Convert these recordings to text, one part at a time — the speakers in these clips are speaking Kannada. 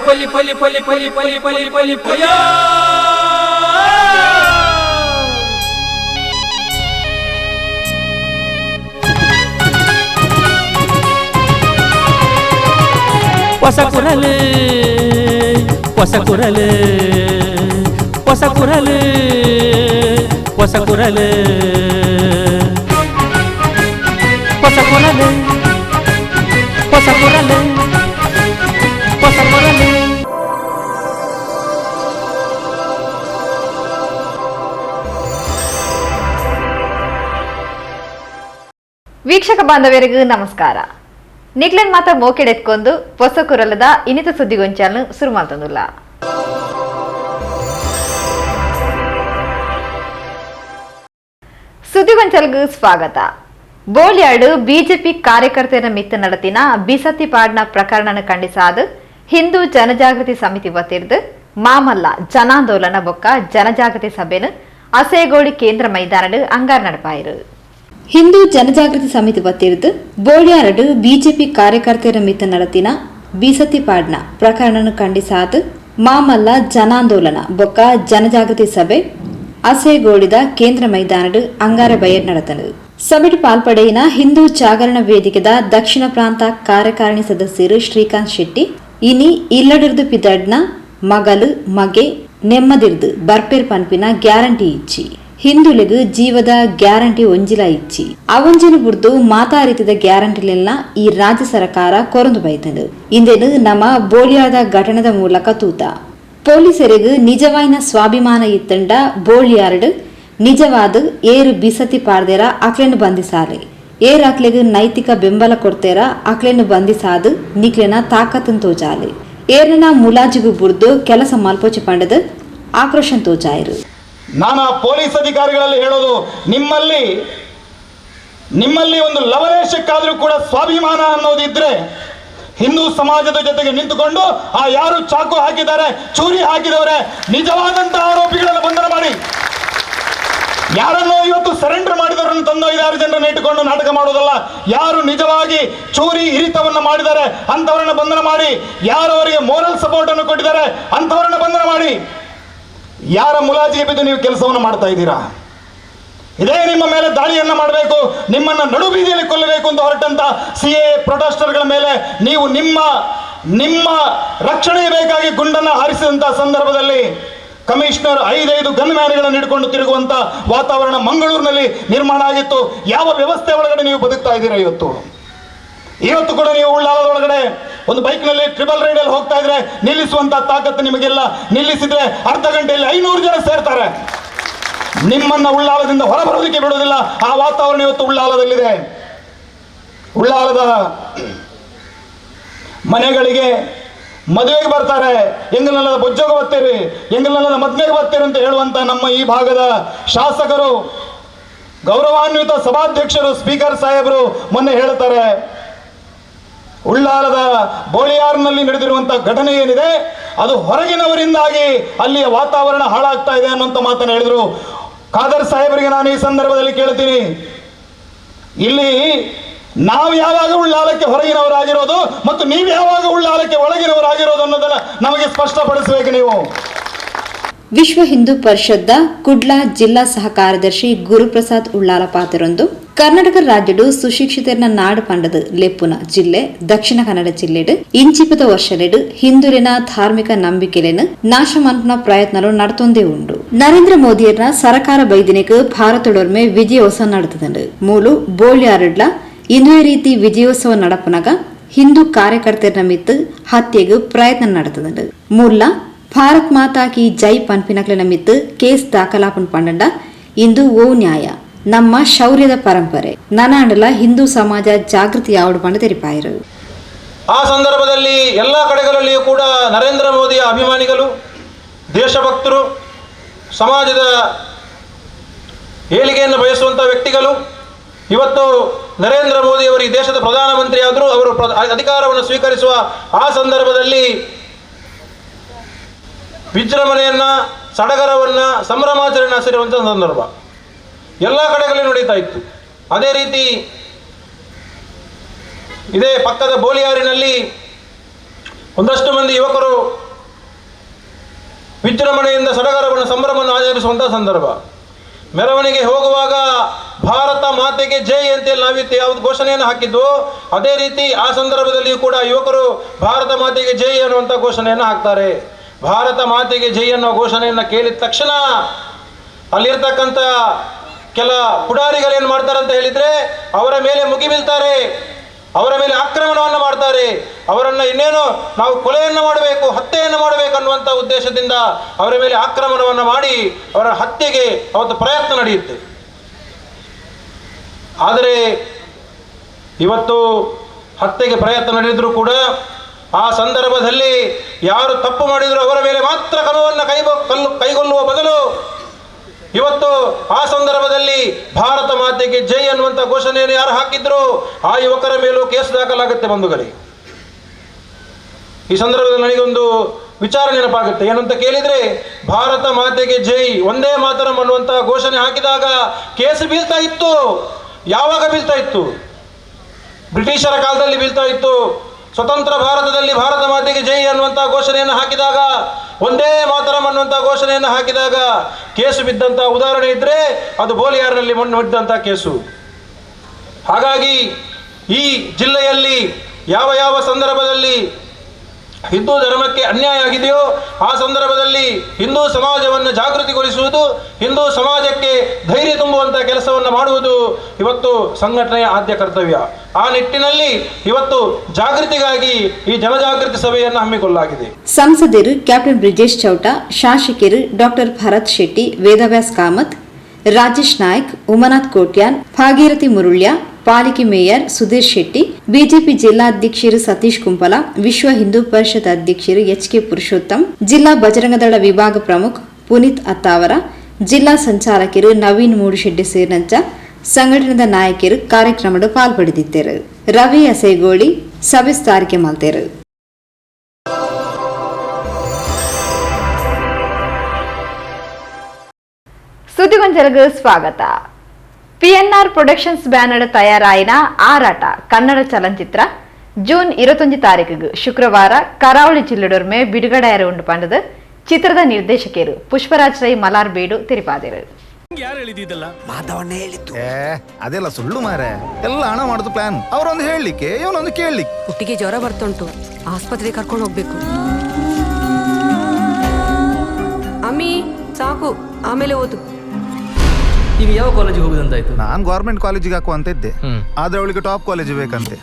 ಪಲಿ ಪಲಿ ಪಲಿ ಪಲಿ ಪಲಿ ಪಲಿ ಪಲಿ ಪಯ ಹೊಸ ಕುರಲು ಹೊಸ ಕುರಲು ಹೊಸ ಕುರಲು ಹೊಸ ಕುರಲು ಹೊಸ ಕುರಲು ಹೊಸ ಕುರಲು ಹೊಸ ಕುರಲು. ವೀಕ್ಷಕ ಬಾಂಧವರಿಗೂ ನಮಸ್ಕಾರ. ನಿಕ್ಲೆನ್ ಮಾತ ಮೋಕೆಡೆತ್ಕೊಂಡು ಹೊಸ ಕುರಲದ ಇನ್ನಿತ ಸುದ್ದಿಗೊಂಚಾలను ಶುರು ಮಾಡ್ತಂದುಲ್ಲ. ಸುದ್ದಿಗೊಂಚಲ್ಗೂ ಸ್ವಾಗತ. ಬೋಳ್ಯಾಡು ಬಿಜೆಪಿ ಕಾರ್ಯಕರ್ತರ ಮಿತ್ತ ನಡತಿನ ಬಿಸತ್ತಿಪಾಡ್ನ ಪ್ರಕರಣ ಖಂಡಿಸಾದು ಹಿಂದೂ ಜನಜಾಗೃತಿ ಸಮಿತಿ ವತಿರ್ದು ಮಾಮಲ್ಲ ಜನಾಂದೋಲನ ಬೊಕ್ಕ ಜನಜಾಗೃತಿ ಸಭೆನು ಅಸೇಗೋಡಿ ಕೇಂದ್ರ ಮೈದಾನಡು ಅಂಗಾರ್ ನಡಪಾಯಿರು. ಹಿಂದೂ ಜನಜಾಗೃತಿ ಸಮಿತಿ ವತಿರ್ದು ಬೋಳ್ಯಾರಡು ಬಿಜೆಪಿ ಕಾರ್ಯಕರ್ತರ ಮಿತ್ತ ನಡತಿನ ಬಿಸತ್ತಿಪಾಡ್ನ ಪ್ರಕರಣ ಖಂಡಿಸಾದು ಮಾಮಲ್ಲ ಜನಾಂದೋಲನ ಬೊಕ್ಕ ಜನಜಾಗೃತಿ ಸಭೆ ಅಸೇಗೋಡಿದ ಕೇಂದ್ರ ಮೈದಾನಡು ಅಂಗಾರ ಬಯರ್ ನಡೆತನು. ಸಭೆಡು ಪಾಲ್ಪಡೆಯಿನ ಹಿಂದೂ ಜಾಗರಣ ವೇದಿಕೆದ ದಕ್ಷಿಣ ಪ್ರಾಂತ ಕಾರ್ಯಕಾರಿಣಿ ಸದಸ್ಯರು ಶ್ರೀಕಾಂತ್ ಶೆಟ್ಟಿ ಇನಿ ಇಲ್ಲಡಿರ್ದು ಪಿದಡ್ನ ಮಗಲು ಮಗೆ ನೆಮ್ಮದಿರ್ದು ಬರ್ಪೇರ್ ಪನ್ಪಿನ ಗ್ಯಾರಂಟಿ ಇಚ್ಚಿ ಹಿಂದುಳಿಗು ಜೀವದ ಗ್ಯಾರಂಟಿ ಒಂಜಿಲ ಇಚ್ಚಿ ಅವೊಂಜಿನ ಬುರ್ದು ಮಾತಾರಿತಿದ ಗ್ಯಾರಂಟಿಲೆಲ್ಲ ಈ ರಾಜ್ಯ ಸರ್ಕಾರ ಕೊರಂದು ಬೈತನು. ಇಂದೇನು ನಮ್ಮ ಬೋಳ್ಯಾದ ಘಟನೆದ ಮೂಲಕ ತೂತ ಪೊಲೀಸರಿಗೂ ನಿಜವಾಯಿನ ಸ್ವಾಭಿಮಾನ ಇತ್ತಂಡ ಬೋಳ್ಯಾರ್ಡ್ ನಿಜವಾದ ಏರು ಬಿಸತಿ ಪಾರ್ದೇರ ಅಕ್ಲೆನ್ನು ಬಂಧಿಸಾಲೆ ಏರ್ ಅಕ್ಲೆಗೂ ನೈತಿಕ ಬೆಂಬಲ ಕೊಡ್ತೇರ ಅಕ್ಲೆನ್ನು ಬಂಧಿಸಾದು ನಿಕ್ಲೆನ ತಾಕತ್ತನ್ನು ತೋಜಾಲೆ ಏರ್ನ ಮುಲಾಜಿಗೂ ಬುರ್ದು ಕೆಲಸ ಮಲ್ಪೋಚಿ ಪಂಡದು ಆಕ್ರೋಶ ತೋಜಾಯಿರು. ನಾನು ಪೊಲೀಸ್ ಅಧಿಕಾರಿಗಳಲ್ಲಿ ಹೇಳೋದು, ನಿಮ್ಮಲ್ಲಿ ಒಂದು ಲವಲೇಶಕ್ಕಾದರೂ ಕೂಡ ಸ್ವಾಭಿಮಾನ ಅನ್ನೋದಿದ್ರೆ ಹಿಂದೂ ಸಮಾಜದ ಜೊತೆಗೆ ನಿಂತುಕೊಂಡು ಆ ಯಾರು ಚಾಕು ಹಾಕಿದ್ದಾರೆ, ಚೂರಿ ಹಾಕಿದವರೇ ನಿಜವಾದಂತಹ ಆರೋಪಿಗಳನ್ನು ಬಂಧನ ಮಾಡಿ, ಯಾರನ್ನೋ ಇವತ್ತು ಸರೆಂಡರ್ ಮಾಡಿದವರನ್ನು ತಂದು 5-6 ಜನರನ್ನು ಇಟ್ಟುಕೊಂಡು ನಾಟಕ ಮಾಡೋದಲ್ಲ. ಯಾರು ನಿಜವಾಗಿ ಚೂರಿ ಇರಿತವನ್ನು ಮಾಡಿದ್ದಾರೆ ಅಂಥವರನ್ನ ಬಂಧನ ಮಾಡಿ, ಯಾರು ಅವರಿಗೆ ಮೋರಲ್ ಸಪೋರ್ಟ್ ಅನ್ನು ಕೊಟ್ಟಿದ್ದಾರೆ ಅಂಥವರನ್ನ ಬಂಧನ ಮಾಡಿ. ಯಾರ ಮುಲಾಜಿಗೆ ಬಿದ್ದು ನೀವು ಕೆಲಸವನ್ನು ಮಾಡ್ತಾ ಇದ್ದೀರಾ? ಇದೇ ನಿಮ್ಮ ಮೇಲೆ ದಾಳಿಯನ್ನ ಮಾಡಬೇಕು, ನಿಮ್ಮನ್ನ ನಡು ಬೀದಿಯಲ್ಲಿ ಕೊಲ್ಲಬೇಕು ಅಂತ ಹೊರಟಂತ ಸಿಎ ಪ್ರೊಟೆಸ್ಟರ್ಗಳ ಮೇಲೆ ನೀವು ನಿಮ್ಮ ರಕ್ಷಣೆಗೆ ಬೇಕಾಗಿ ಗುಂಡನ್ನ ಹಾರಿಸಿದಂತ ಸಂದರ್ಭದಲ್ಲಿ ಕಮಿಷನರ್ 5 ಗನ್ಮ್ಯಾನ್ಗಳನ್ನು ಹಿಡ್ಕೊಂಡು ತಿರುಗುವಂತ ವಾತಾವರಣ ಮಂಗಳೂರಿನಲ್ಲಿ ನಿರ್ಮಾಣ ಆಗಿತ್ತು. ಯಾವ ವ್ಯವಸ್ಥೆ ಒಳಗಡೆ ನೀವು ಬದುಕ್ತಾ ಇದ್ದೀರಾ? ಇವತ್ತು ಕೂಡ ನೀವು ಉಳ್ಳಾಲದ ಒಳಗಡೆ ಒಂದು ಬೈಕ್ನಲ್ಲಿ ಟ್ರಿಬಲ್ ರೈಡಲ್ಲಿ ಹೋಗ್ತಾ ಇದ್ರೆ ನಿಲ್ಲಿಸುವಂತ ತಾಕತ್ತು ನಿಮಗೆಲ್ಲ. ನಿಲ್ಲಿಸಿದ್ರೆ ಅರ್ಧ ಗಂಟೆಯಲ್ಲಿ 500 ಜನ ಸೇರ್ತಾರೆ. ನಿಮ್ಮನ್ನ ಉಳ್ಳಾಲದಿಂದ ಹೊರಬರೋದಕ್ಕೆ ಬಿಡೋದಿಲ್ಲ. ಆ ವಾತಾವರಣ ಇವತ್ತು ಉಳ್ಳಾಲದಲ್ಲಿದೆ. ಉಳ್ಳಾಲದ ಮನೆಗಳಿಗೆ ಮದುವೆಗೆ ಬರ್ತಾರೆ, ಎಂಗಲಲ್ಲದ ಬೊಜ್ಜೋಗ ಬರ್ತೀರಿ, ಎಂಗಲಲ್ಲದ ಮದ್ವೆಗೆ ಬರ್ತೀರಿ ಅಂತ ಹೇಳುವಂತ ನಮ್ಮ ಈ ಭಾಗದ ಶಾಸಕರು, ಗೌರವಾನ್ವಿತ ಸಭಾಧ್ಯಕ್ಷರು, ಸ್ಪೀಕರ್ ಸಾಹೇಬರು ಮೊನ್ನೆ ಹೇಳ್ತಾರೆ, ಉಳ್ಳಾಲದ ಬೋಳಿಯಾರ್ನಲ್ಲಿ ನಡೆದಿರುವಂತಹ ಘಟನೆ ಏನಿದೆ ಅದು ಹೊರಗಿನವರಿಂದಾಗಿ ಅಲ್ಲಿಯ ವಾತಾವರಣ ಹಾಳಾಗ್ತಾ ಇದೆ ಅನ್ನುವಂಥ ಮಾತನ್ನು ಹೇಳಿದ್ರು. ಖಾದರ್ ಸಾಹೇಬರಿಗೆ ನಾನು ಈ ಸಂದರ್ಭದಲ್ಲಿ ಕೇಳ್ತೀನಿ, ಇಲ್ಲಿ ನಾವು ಯಾವಾಗ ಉಳ್ಳಾಲಕ್ಕೆ ಹೊರಗಿನವರಾಗಿರೋದು ಮತ್ತು ನೀವು ಯಾವಾಗ ಉಳ್ಳಾಲಕ್ಕೆ ಒಳಗಿನವರಾಗಿರೋದು ಅನ್ನೋದನ್ನ ನಮಗೆ ಸ್ಪಷ್ಟಪಡಿಸಬೇಕು ನೀವು. ವಿಶ್ವ ಹಿಂದೂ ಪರಿಷತ್ದ ಕುಡ್ಲ ಜಿಲ್ಲಾ ಸಹ ಕಾರ್ಯದರ್ಶಿ ಗುರುಪ್ರಸಾದ್ ಉಳ್ಳಾಲ ಪಾತ್ರರೊಂದು ಕರ್ನಾಟಕ ರಾಜ್ಯಡು ಸುಶಿಕ್ಷಿತರನ ನಾಡು ಪಂಡದು ಲೆಪ್ಪುನ ಜಿಲ್ಲೆ ದಕ್ಷಿಣ ಕನ್ನಡ ಜಿಲ್ಲೆಡು ಇಂಚಿಪದ ವರ್ಷಲೆಡು ಹಿಂದೂರಿನ ಧಾರ್ಮಿಕ ನಂಬಿಕೆಲೆನು ನಾಶ ಮನ್ಪುನ ಪ್ರಯತ್ನಗಳು ನಡತೊಂದೇ ಉಂಡು. ನರೇಂದ್ರ ಮೋದಿಯರ್ನ ಸರಕಾರ ಬೈದಿನೆಗ್ ಭಾರತಡೊರ್ಮೆ ವಿಜಯೋತ್ಸವ ನಡೆತದಂಡು ಮೂಲು ಬೋಳ್ಯಾರಡ್ಲ ಇಂದೇ ರೀತಿ ವಿಜಯೋತ್ಸವ ನಡಪನಗ ಹಿಂದೂ ಕಾರ್ಯಕರ್ತರ ಮಿತ್ತು ಹತ್ಯೆಗೂ ಪ್ರಯತ್ನ ನಡೆತದಂಡು. ಮೂಲ ಭಾರತ್ ಮಾತಾ ಕಿ ಜೈ ಪನ್ಪಿನಕ್ಲ ನಮಿತ್ತು ಕೇಸ್ ದಾಖಲಾಪನ್ ಪಂಡ ಇಂದು ಓ ನ್ಯಾಯ ನಮ್ಮ ಶೌರ್ಯದ ಪರಂಪರೆ ನನಾಂಡಲ ಹಿಂದೂ ಸಮಾಜ ಜಾಗೃತಿ ಯಾವಡು ಪಂಡ ತೆರಿಪಾಯಿರು. ಆ ಸಂದರ್ಭದಲ್ಲಿ ಎಲ್ಲ ಕಡೆಗಳಲ್ಲಿಯೂ ಕೂಡ ನರೇಂದ್ರ ಮೋದಿಯ ಅಭಿಮಾನಿಗಳು, ದೇಶಭಕ್ತರು, ಸಮಾಜದ ಏಳಿಗೆಯನ್ನು ಬಯಸುವಂಥ ವ್ಯಕ್ತಿಗಳು ಇವತ್ತು ನರೇಂದ್ರ ಮೋದಿಯವರು ಈ ದೇಶದ ಪ್ರಧಾನಮಂತ್ರಿ ಆದರೂ ಅವರು ಅಧಿಕಾರವನ್ನು ಸ್ವೀಕರಿಸುವ ಆ ಸಂದರ್ಭದಲ್ಲಿ ವಿಜೃಂಭಣೆಯನ್ನ, ಸಡಗರವನ್ನು, ಸಂಭ್ರಮಾಚರಣೆ ಹಸಿರುವಂಥ ಸಂದರ್ಭ ಎಲ್ಲ ಕಡೆಗಳಲ್ಲಿ ನಡೀತಾ ಇತ್ತು. ಅದೇ ರೀತಿ ಇದೇ ಪಕ್ಕದ ಬೋಳಿಯಾರಿನಲ್ಲಿ ಒಂದಷ್ಟು ಮಂದಿ ಯುವಕರು ವಿಜೃಂಭಣೆಯಿಂದ ಸಡಗರವನ್ನು ಸಂಭ್ರಮವನ್ನು ಆಚರಿಸುವಂಥ ಸಂದರ್ಭ. ಮೆರವಣಿಗೆ ಹೋಗುವಾಗ ಭಾರತ ಮಾತೆಗೆ ಜೈ ಅಂತೇಳಿ ನಾವಿತ್ತು ಯಾವುದು ಘೋಷಣೆಯನ್ನು ಹಾಕಿದ್ವು, ಅದೇ ರೀತಿ ಆ ಸಂದರ್ಭದಲ್ಲಿಯೂ ಕೂಡ ಯುವಕರು ಭಾರತ ಮಾತೆಗೆ ಜೈ ಅನ್ನುವಂಥ ಘೋಷಣೆಯನ್ನು ಹಾಕ್ತಾರೆ. ಭಾರತ ಮಾತೆಗೆ ಜೈ ಅನ್ನೋ ಘೋಷಣೆಯನ್ನು ಕೇಳಿದ ತಕ್ಷಣ ಅಲ್ಲಿರ್ತಕ್ಕಂಥ ಕೆಲ ಪುಡಾರಿಗಳೇನು ಮಾಡ್ತಾರೆ ಅಂತ ಹೇಳಿದರೆ ಅವರ ಮೇಲೆ ಮುಗಿಬೀಳ್ತಾರೆ, ಅವರ ಮೇಲೆ ಆಕ್ರಮಣವನ್ನು ಮಾಡ್ತಾರೆ. ಅವರನ್ನು ಇನ್ನೇನು ನಾವು ಕೊಲೆಯನ್ನು ಮಾಡಬೇಕು, ಹತ್ಯೆಯನ್ನು ಮಾಡಬೇಕು ಅನ್ನುವಂಥ ಉದ್ದೇಶದಿಂದ ಅವರ ಮೇಲೆ ಆಕ್ರಮಣವನ್ನು ಮಾಡಿ ಅವರ ಹತ್ಯೆಗೆ ಅವತ್ತು ಪ್ರಯತ್ನ ನಡೆಯುತ್ತೆ. ಆದರೆ ಇವತ್ತು ಹತ್ಯೆಗೆ ಪ್ರಯತ್ನ ನಡೆದಿದ್ರೂ ಕೂಡ ಆ ಸಂದರ್ಭದಲ್ಲಿ ಯಾರು ತಪ್ಪು ಮಾಡಿದರೂ ಅವರ ಮೇಲೆ ಮಾತ್ರ ಕ್ರಮವನ್ನು ಕೈಗೊಳ್ಳುವ ಬದಲು ಇವತ್ತು ಆ ಸಂದರ್ಭದಲ್ಲಿ ಭಾರತ ಮಾತೆಗೆ ಜೈ ಅನ್ನುವಂಥ ಘೋಷಣೆಯನ್ನು ಯಾರು ಹಾಕಿದ್ರು ಆ ಯುವಕರ ಮೇಲೂ ಕೇಸ್ ದಾಖಲಾಗುತ್ತೆ ಬಂಧುಗಳಿಗೆ. ಈ ಸಂದರ್ಭದಲ್ಲಿ ನನಗೊಂದು ವಿಚಾರ ನೆನಪಾಗುತ್ತೆ. ಏನಂತ ಕೇಳಿದರೆ, ಭಾರತ ಮಾತೆಗೆ ಜೈ ಒಂದೇ ಮಾತರಂ ಅನ್ನುವಂಥ ಘೋಷಣೆ ಹಾಕಿದಾಗ ಕೇಸ್ ಬೀಳ್ತಾ ಇತ್ತು. ಯಾವಾಗ ಬೀಳ್ತಾ ಇತ್ತು? ಬ್ರಿಟಿಷರ ಕಾಲದಲ್ಲಿ ಬೀಳ್ತಾ ಇತ್ತು. ಸ್ವತಂತ್ರ ಭಾರತದಲ್ಲಿ ಭಾರತ ಮಾತೆಗೆ ಜೈ ಅನ್ನುವಂಥ ಘೋಷಣೆಯನ್ನು ಹಾಕಿದಾಗ, ಒಂದೇ ಮಾತರಂ ಅನ್ನುವಂಥ ಘೋಷಣೆಯನ್ನು ಹಾಕಿದಾಗ ಕೇಸು ಬಿದ್ದಂಥ ಉದಾಹರಣೆ ಇದ್ದರೆ ಅದು ಬೋಲಿಯಾರ್ನಲ್ಲಿ ಮಣ್ಣು ಬಿದ್ದಂಥ ಕೇಸು. ಹಾಗಾಗಿ ಈ ಜಿಲ್ಲೆಯಲ್ಲಿ ಯಾವ ಯಾವ ಸಂದರ್ಭದಲ್ಲಿ ಹಿಂದೂ ಧರ್ಮಕ್ಕೆ ಅನ್ಯಾಯ ಆಗಿದೆಯೋ ಆ ಸಂದರ್ಭದಲ್ಲಿ ಹಿಂದೂ ಸಮಾಜವನ್ನು ಜಾಗೃತಿಗೊಳಿಸುವುದು, ಹಿಂದೂ ಸಮಾಜಕ್ಕೆ ಧೈರ್ಯ ತುಂಬುವಂಥ ಕೆಲಸವನ್ನು ಮಾಡುವುದು ಇವತ್ತು ಸಂಘಟನೆಯ ಆದ್ಯ ಕರ್ತವ್ಯ. ಆ ನಿಟ್ಟಿನಲ್ಲಿ ಇವತ್ತು ಜಾಗೃತಿಗಾಗಿ ಈ ಜನಜಾಗೃತಿ ಸಭೆಯನ್ನು ಹಮ್ಮಿಕೊಳ್ಳಲಾಗಿದೆ. ಸಂಸದರು ಕ್ಯಾಪ್ಟನ್ ಬ್ರಿಜೇಶ್ ಚೌಟ, ಶಾಸಕರು ಡಾಕ್ಟರ್ ಭರತ್ ಶೆಟ್ಟಿ, ವೇದವ್ಯಾಸ್ ಕಾಮತ್, ರಾಜೇಶ್ ನಾಯ್ಕ್, ಉಮನಾಥ್ ಕೋಟ್ಯಾನ್, ಭಾಗೀರಥಿ ಮುರುಳ್ಯ, ಪಾಲಿಕೆ ಮೇಯರ್ ಸುಧೀರ್ ಶೆಟ್ಟಿ, ಬಿಜೆಪಿ ಜಿಲ್ಲಾಧ್ಯಕ್ಷರು ಸತೀಶ್ ಕುಂಪಲ, ವಿಶ್ವ ಹಿಂದೂ ಪರಿಷತ್ ಅಧ್ಯಕ್ಷರು ಎಚ್.ಕೆ. ಪುರುಷೋತ್ತಮ್, ಜಿಲ್ಲಾ ಬಜರಂಗದಳ ವಿಭಾಗ ಪ್ರಮುಖ ಪುನೀತ್ ಅತ್ತಾವರ, ಜಿಲ್ಲಾ ಸಂಚಾಲಕರು ನವೀನ್ ಮೂಡುಶೆಡ್ಡಿ ಸೇರಿದಂತೆ ಸಂಘಟನೆದ ನಾಯಕರು ಕಾರ್ಯಕ್ರಮದ ಪಾಲ್ಪಡೆದಿದ್ದರು. ರವಿ ಅಸೇಗೋಳಿ ಸಭೆ ಸ್ಥಾರಿಕೆ ಮಾಡ್ತಾರೆ. ಸುದ್ದಿಗೊಂಜಲಗೂ ಸ್ವಾಗತ. PNR ಪ್ರೊಡಕ್ಷನ್ಸ್ ಬ್ಯಾನರ್ ತಯಾರಾಯಿನ ಆರಾಟ ಕನ್ನಡ ಚಲನಚಿತ್ರ ಜೂನ್ 21 ಶುಕ್ರವಾರ ಕರಾವಳಿ ಜಿಲ್ಲೆಡೊರ್ಮೆ ಬಿಡುಗಡೆಯಾರು ಉಂಡು ಪಂಡದು ಚಿತ್ರದ ನಿರ್ದೇಶಕರು ಪುಷ್ಪರಾಜ್ ರೈ ಮಲಾರ್ಬೀಡು ತಿರುಪಾದಿರು. ಅದೆಲ್ಲ ಸುಳ್ಳು ಮಾರೆ, ಎಲ್ಲ ಹಣ ಮಾಡುದು ಪ್ಲಾನ್. ಅವರೊಂದು ಹೇಳಲಿಕ್ಕೆ ಇವನೊಂದು ಕೇಳಲಿಕ್ಕೆ. ಹುಟ್ಟಿಗೆ ಜ್ವರ ಬರ್ತುಂಟು, ಆಸ್ಪತ್ರೆಗೆ ಕರ್ಕೊಂಡು ಹೋಗ್ಬೇಕು. ಅಮ್ಮಿ ಸಾಕು, ಆಮೇಲೆ ಓದು. ಈಗ ಯಾವ ಕಾಲೇಜಿಗೆ ಹೋಗುದಂತಾಯ್ತು? ನಾನ್ ಗೌರ್ಮೆಂಟ್ ಕಾಲೇಜಿಗೆ ಹಾಕುವ ಅಂತ ಇದ್ದೆ, ಆದ್ರೆ ಅವಳಿಗೆ ಟಾಪ್ ಕಾಲೇಜ್ ಬೇಕಂತೆ.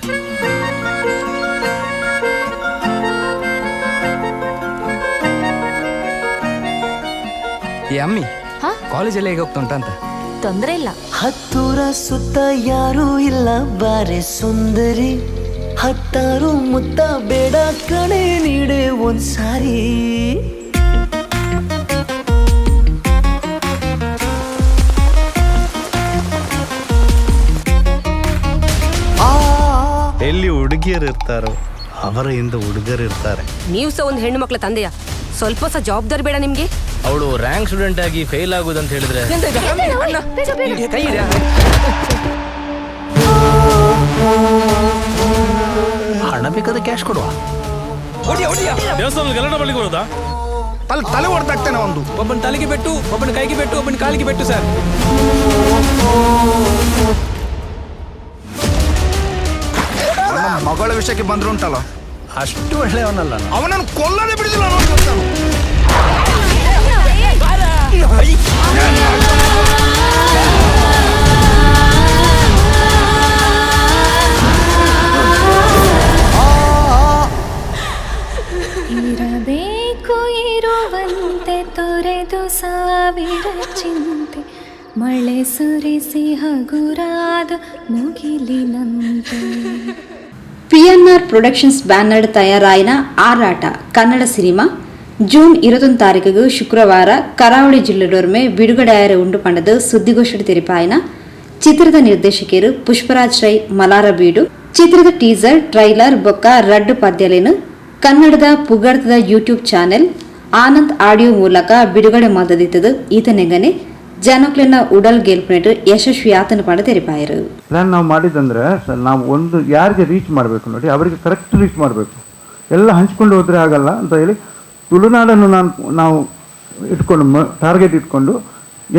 ಅಮ್ಮಿ ಕಾಲೇಜಲ್ಲಿ ಹೇಗೆ ಹೋಗ್ತುಂಟಂತ? ತೊಂದ್ರೆ ಇಲ್ಲ. ಹತ್ತೂರ ಸುತ್ತ ಯಾರೂ ಇಲ್ಲ ಬಾರೆ ಸುಂದರಿ, ಹತ್ತಾರು ಮುತ್ತ ಬೇಡ ಕಣೆ ನೀಡೆ ಒಂದ್ಸಾರಿ. ಎಲ್ಲಿ ಹುಡುಗಿಯರು ಇರ್ತಾರೋ ಅವರ ಹಿಂದೆ ಹುಡುಗರು ಇರ್ತಾರೆ. ನೀವು ಸಹ ಒಂದು ಹೆಣ್ಣು ಮಕ್ಕಳ ತಂದೆಯ, ಸ್ವಲ್ಪ ಸಹ ಜವಾಬ್ದಾರಿ ಬೇಡ ನಿಮ್ಗೆ? ಅವಳು ರ್ಯಾಂಕ್ ಸ್ಟೂಡೆಂಟ್ ಆಗಿ ಫೇಲ್ ಆಗುದಂತ ಹೇಳಿದ್ರೆ ಹಣ ಬೇಕಾದ ಕ್ಯಾಶ್ ಕೊಡುವ. ದೇವಸ್ಥಾನದ ಗಲಾಟೆ ಮಾಡ್ಲಿಕ್ಕೆ ಬರೋದಾ? ಅಲ್ಲಿ ತಲೆ ಹೊಡೆದಾಗ್ತೇನೆ. ಒಂದು ಒಬ್ಬನ ತಲೆಗೆ ಬೆಟ್ಟು, ಒಬ್ಬನ ಕೈಗೆ ಬೆಟ್ಟು, ಒಬ್ಬನ ಕಾಲಿಗೆ ಬೆಟ್ಟು ಸರ್. ಮಗಳ ವಿಷಯಕ್ಕೆ ಬಂದ್ರು ಉಂಟಲ್ಲ, ಅಷ್ಟು ಒಳ್ಳೆಯವನಲ್ಲ. ಅವನನ್ನು ಕೊಲ್ಲದೆ ಬಿಡಿದಿಲ್ಲ. ಇರಬೇಕು ಇರುವಂತೆ ತೊರೆದು ಸಾವಿರ ಚಿಂತೆ, ಮಳೆ ಸುರಿಸಿ ಹಗುರಾದ ಮುಗಿಲಿನಂತೆ. PNR ಪ್ರೊಡಕ್ಷನ್ಸ್ ಬ್ಯಾನರ್ ತಯಾರಾಯಿನ ಆರಾಟ ಕನ್ನಡ ಸಿನಿಮಾ ಜೂನ್ 21 ಶುಕ್ರವಾರ ಕರಾವಳಿ ಜಿಲ್ಲೆಡೊರ್ಮೆ ಬಿಡುಗಡೆಯಾರು ಉಂಡು ಪಂಡದು ಸುದ್ದಿಗೋಷ್ಠಿ ತೆರಿಪಾಯಿನ ಚಿತ್ರದ ನಿರ್ದೇಶಕರು ಪುಷ್ಪರಾಜ್ ರೈ ಮಲಾರಬೀಡು. ಚಿತ್ರದ ಟೀಸರ್, ಟ್ರೈಲರ್ ಬೊಕ್ಕ ರಡ್ಡು ಪದ್ಯಲೇನು ಕನ್ನಡದ ಪುಗಡ್ತದ ಯೂಟ್ಯೂಬ್ ಚಾನೆಲ್ ಆನಂದ್ ಆಡಿಯೋ ಮೂಲಕ ಬಿಡುಗಡೆ ಮಾಡದಿತ್ತದು ಈತನೆಗನೆ ಜನಕ್ಲಿನ ಉಡಲ್ ಗೆಲ್ಪನೇಟ್ ಯಶಸ್ವಿ ಆತನ ಪಾಡ ತೆರಿಪಾಯರು. ಪ್ಲಾನ್ ನಾವು ಮಾಡಿದಂದ್ರೆ ನಾವು ಒಂದು ಯಾರಿಗೆ ರೀಚ್ ಮಾಡಬೇಕು ನೋಡಿ, ಅವರಿಗೆ ಕರೆಕ್ಟ್ ರೀಚ್ ಮಾಡಬೇಕು. ಎಲ್ಲ ಹಂಚ್ಕೊಂಡು ಹೋದರೆ ಆಗಲ್ಲ ಅಂತ ಹೇಳಿ ತುಳುನಾಡನ್ನು ನಾವು ಇಟ್ಕೊಂಡು ಟಾರ್ಗೆಟ್ ಇಟ್ಕೊಂಡು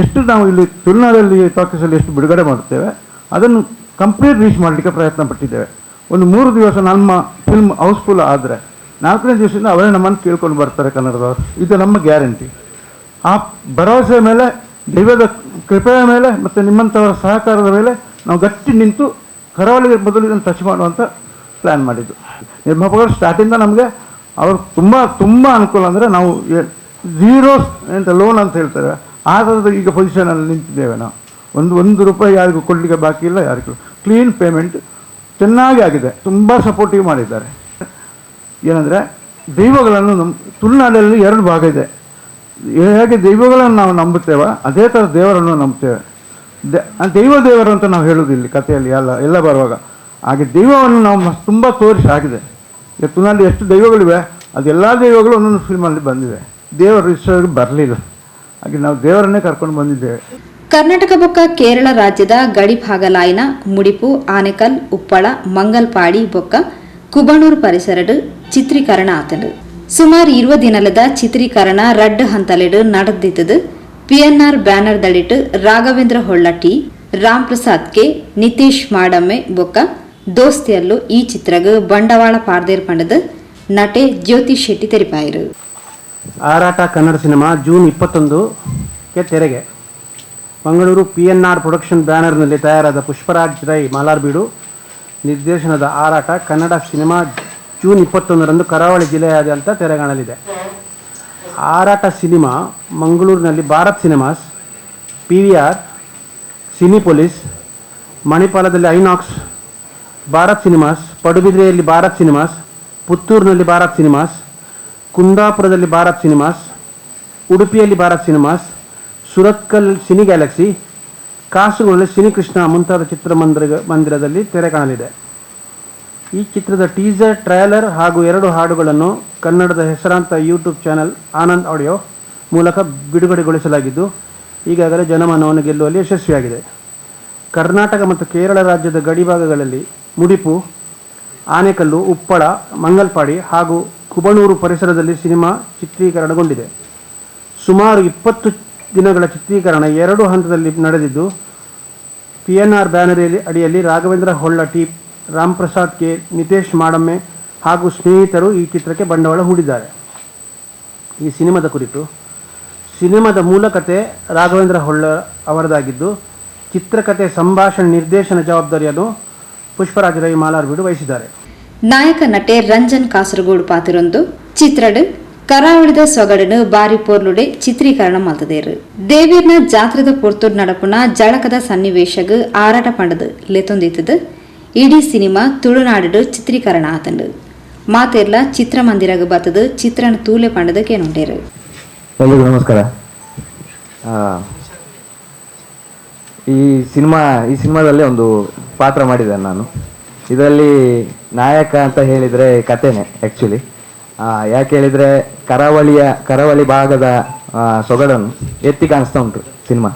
ಎಷ್ಟು ನಾವು ಇಲ್ಲಿ ತುಳುನಾಡಲ್ಲಿ ಟಾಕೀಸಲ್ಲಿ ಎಷ್ಟು ಬಿಡುಗಡೆ ಮಾಡುತ್ತೇವೆ ಅದನ್ನು ಕಂಪ್ಲೀಟ್ ರೀಚ್ ಮಾಡಲಿಕ್ಕೆ ಪ್ರಯತ್ನ ಪಟ್ಟಿದ್ದೇವೆ. ಒಂದು 3 ದಿವಸ ನಮ್ಮ ಫಿಲ್ಮ್ ಹೌಸ್ಫುಲ್ ಆದರೆ 4ನೇ ದಿವಸದಿಂದ ಅವರೇ ನಮ್ಮನ್ನು ಕೇಳ್ಕೊಂಡು ಬರ್ತಾರೆ ಕನ್ನಡದವರು. ಇದು ನಮ್ಮ ಗ್ಯಾರಂಟಿ. ಆ ಭರವಸೆ ಮೇಲೆ, ದೈವದ ಕೃಪೆಯ ಮೇಲೆ ಮತ್ತು ನಿಮ್ಮಂಥವರ ಸಹಕಾರದ ಮೇಲೆ ನಾವು ಗಟ್ಟಿ ನಿಂತು ಕರಾವಳಿಗೆ ಬದಲು ಇದನ್ನು ಟಚ್ ಮಾಡುವಂಥ ಪ್ಲ್ಯಾನ್ ಮಾಡಿದ್ದು. ನಿರ್ಮಾಪಕರು ಸ್ಟಾರ್ಟಿಂದ ನಮಗೆ ಅವರು ತುಂಬ ಅನುಕೂಲ. ಅಂದರೆ ನಾವು 0 ಎಂತ ಲೋನ್ ಅಂತ ಹೇಳ್ತಾರೆ, ಆ ಥರದ ಈಗ ಪೊಸಿಷನಲ್ಲಿ ನಿಂತಿದ್ದೇವೆ ನಾವು. ಒಂದು ರೂಪಾಯಿ ಯಾರಿಗೂ ಕೊಡಲಿಕ್ಕೆ ಬಾಕಿ ಇಲ್ಲ, ಯಾರಿಗೂ ಕ್ಲೀನ್ ಪೇಮೆಂಟ್ ಚೆನ್ನಾಗಿ ಆಗಿದೆ. ತುಂಬ ಸಪೋರ್ಟಿವ್ ಮಾಡಿದ್ದಾರೆ. ಏನಂದರೆ ದೈವಗಳನ್ನು ತುಳುನಾಡಲ್ಲಿ 2 ಭಾಗ ಇದೆ. ಹೇಗೆ ದೈವಗಳನ್ನು ನಾವು ನಂಬುತ್ತೇವೆ ಅದೇ ಥರ ದೇವರನ್ನು ನಂಬುತ್ತೇವೆ. ದೇವರು ಅಂತ ನಾವು ಹೇಳೋದಿಲ್ಲ ಕಥೆಯಲ್ಲಿ ಎಲ್ಲ ಬರುವಾಗ. ಹಾಗೆ ದೈವವನ್ನು ನಾವು ತುಂಬ ತೋರಿಸಿ ಆಗಿದೆ. ಈಗ ತುಳುನಾಡಲ್ಲಿ ಎಷ್ಟು ದೈವಗಳಿವೆ, ಅದೆಲ್ಲ ದೈವಗಳು ಒಂದೊಂದು ಫಿಲ್ಮಲ್ಲಿ ಬಂದಿವೆ. ದೇವರು ಇಷ್ಟವರೆಗೂ ಬರಲಿಲ್ಲ, ಹಾಗೆ ನಾವು ದೇವರನ್ನೇ ಕರ್ಕೊಂಡು ಬಂದಿದ್ದೇವೆ. ಕರ್ನಾಟಕ ಬೊಕ್ಕ ಕೇರಳ ರಾಜ್ಯದ ಗಡಿ ಭಾಗಲಾಯಿನ ಮುಡಿಪು, ಆನೆಕಲ್, ಉಪ್ಪಳ, ಮಂಗಲ್ಪಾಡಿ ಬೊಕ್ಕ ಕುಬಣೂರು ಪರಿಸರಡು ಚಿತ್ರೀಕರಣ ಆತಂಡು. ಸುಮಾರು 20 ದಿನಲದ ಚಿತ್ರೀಕರಣ ರಡ್ಡು ಹಂತಲೆಡು ನಡೆದಿದ್ದು. PNR ಬ್ಯಾನರ್ ದಳಿಟ್ಟು ರಾಘವೇಂದ್ರ ಹೊಳ್ಳಟಿ, ರಾಮ್ ಪ್ರಸಾದ್ ಕೆ, ನಿತೇಶ್ ಮಾಡಮ್ಮೆ ಬೊಕ್ಕ ದೋಸ್ತಿಯಲ್ಲೂ ಈ ಚಿತ್ರಗ ಬಂಡವಾಳ ಪಾರ್ದೇರ್ ಪಂಡದು ನಟೆ ಜ್ಯೋತಿ ಶೆಟ್ಟಿ ತೆರಿಪಾಯಿರು. ಆರಾಟ ಕನ್ನಡ ಸಿನಿಮಾ ಜೂನ್ 21ಕ್ಕೆ ತೆರೆಗೆ. ಮಂಗಳೂರು PNR ಪ್ರೊಡಕ್ಷನ್ ಬ್ಯಾನರ್ನಲ್ಲಿ ತಯಾರಾದ ಪುಷ್ಪರಾಜ್ ರೈ ಮಾಲಾರ್ಬೀಡು ನಿರ್ದೇಶನದ ಆರಾಟ ಕನ್ನಡ ಸಿನಿಮಾ ಜೂನ್ 21ರಂದು ಕರಾವಳಿ ಜಿಲ್ಲೆಯಾದ್ಯಂತ ತೆರೆಕಾಣಲಿದೆ. ಆರಾಟ ಸಿನಿಮಾ ಮಂಗಳೂರಿನಲ್ಲಿ ಭಾರತ್ ಸಿನಿಮಾಸ್, PVR, ಸಿನಿಪೊಲಿಸ್, ಮಣಿಪಾಲದಲ್ಲಿ ಐನಾಕ್ಸ್, ಭಾರತ್ ಸಿನಿಮಾಸ್, ಪಡುಬಿದ್ರೆಯಲ್ಲಿ ಭಾರತ್ ಸಿನಿಮಾಸ್, ಪುತ್ತೂರಿನಲ್ಲಿ ಭಾರತ್ ಸಿನಿಮಾಸ್, ಕುಂದಾಪುರದಲ್ಲಿ ಭಾರತ್ ಸಿನಿಮಾಸ್, ಉಡುಪಿಯಲ್ಲಿ Bharat Cinemas, Surathkal cine galaxy, ಕಾಸರಗೋಡಿನಲ್ಲಿ ಸಿನಿಕೃಷ್ಣ ಮುಂತಾದ ಚಿತ್ರಮಂದಿರದಲ್ಲಿ ತೆರೆ ಕಾಣಲಿದೆ. ಈ ಚಿತ್ರದ ಟೀಸರ್, ಟ್ರೈಲರ್ ಹಾಗೂ 2 ಹಾಡುಗಳನ್ನು ಕನ್ನಡದ ಹೆಸರಾಂತ ಯೂಟ್ಯೂಬ್ ಚಾನೆಲ್ ಆನಂದ್ ಆಡಿಯೋ ಮೂಲಕ ಬಿಡುಗಡೆಗೊಳಿಸಲಾಗಿದ್ದು ಈಗಾಗಲೇ ಜನಮನವನ್ನು ಗೆಲ್ಲುವಲ್ಲಿ ಯಶಸ್ವಿಯಾಗಿದೆ. ಕರ್ನಾಟಕ ಮತ್ತು ಕೇರಳ ರಾಜ್ಯದ ಗಡಿಭಾಗಗಳಲ್ಲಿ ಮುಡಿಪು, ಆನೆಕಲ್ಲು, ಉಪ್ಪಳ, ಮಂಗಲ್ಪಾಡಿ ಹಾಗೂ ಕುಬಣೂರು ಪರಿಸರದಲ್ಲಿ ಸಿನಿಮಾ ಚಿತ್ರೀಕರಣಗೊಂಡಿದೆ. ಸುಮಾರು 20 ದಿನಗಳ ಚಿತ್ರೀಕರಣ 2 ಹಂತದಲ್ಲಿ ನಡೆದಿದ್ದು PNR ಬ್ಯಾನರ್ ಅಡಿಯಲ್ಲಿ ರಾಘವೇಂದ್ರ ಹೊಳ್ಳಟಿ, ರಾಮ್ ಪ್ರಸಾದ್ ಕೆ, ನಿತೇಶ್ ಮಾಡಮ್ಮೆ ಹಾಗೂ ಸ್ನೇಹಿತರು ಈ ಚಿತ್ರಕ್ಕೆ ಬಂಡವಾಳ ಹೂಡಿದ್ದಾರೆ. ಈ ಸಿನಿಮಾದ ಕುರಿತು ಸಿನಿಮಾದ ಮೂಲಕತೆ ರಾಘವೇಂದ್ರ ಹೊಳ್ಳ ಅವರದಾಗಿದ್ದು ಚಿತ್ರಕಥೆ, ಸಂಭಾಷಣೆ, ನಿರ್ದೇಶನ ಜವಾಬ್ದಾರಿಯನ್ನು ಪುಷ್ಪರಾಜ ರೈ ಮಾಲಾರ್ಬೀಡು ವಹಿಸಿದ್ದಾರೆ. ನಾಯಕ ನಟೆ ರಂಜನ್ ಕಾಸರಗೋಡು ಪಾತಿರೊಂದು ಚಿತ್ರಡ್ ಕರಾವಳಿದ ಸೊಗಡನು ಬಾರಿ ಪೋರ್ಲುಡೆ ಚಿತ್ರೀಕರಣ ಮಲ್ತದೇರು. ದೇವೀರ್ನ ಜಾತ್ರೆದ ಪೊರ್ತುಡ್ ನಡಪುನ ಜಳಕದ ಸನ್ನಿವೇಶಗ್ ಆರಾಟ ಪಂಡದು ಲೆತೊಂದಿತ್ತದು. ಇಡೀ ಸಿನಿಮಾ ತುಳುನಾಡು ಚಿತ್ರೀಕರಣ ಆತಂಡು. ಮಾತೆರ್ಲ ಚಿತ್ರಮಂದಿರಗ ಬತ್ತದು ಚಿತ್ರಣ ತೂಲೆ ಪಂಡದು ಕೇನುಂಡೇರು. ಎಲ್ರಿಗೂ ನಮಸ್ಕಾರ. ಈ ಸಿನಿಮಾದಲ್ಲಿ ಒಂದು ಪಾತ್ರ ಮಾಡಿದ್ದೇನೆ ನಾನು. ಇದರಲ್ಲಿ ನಾಯಕ ಅಂತ ಹೇಳಿದರೆ ಕಥೆನೇ ಆ್ಯಕ್ಚುಲಿ. ಯಾಕೆ ಹೇಳಿದರೆ ಕರಾವಳಿ ಭಾಗದ ಸೊಗಡನ್ನು ಎತ್ತಿ ಕಾಣಿಸ್ತಾ ಉಂಟು ಸಿನಿಮಾ.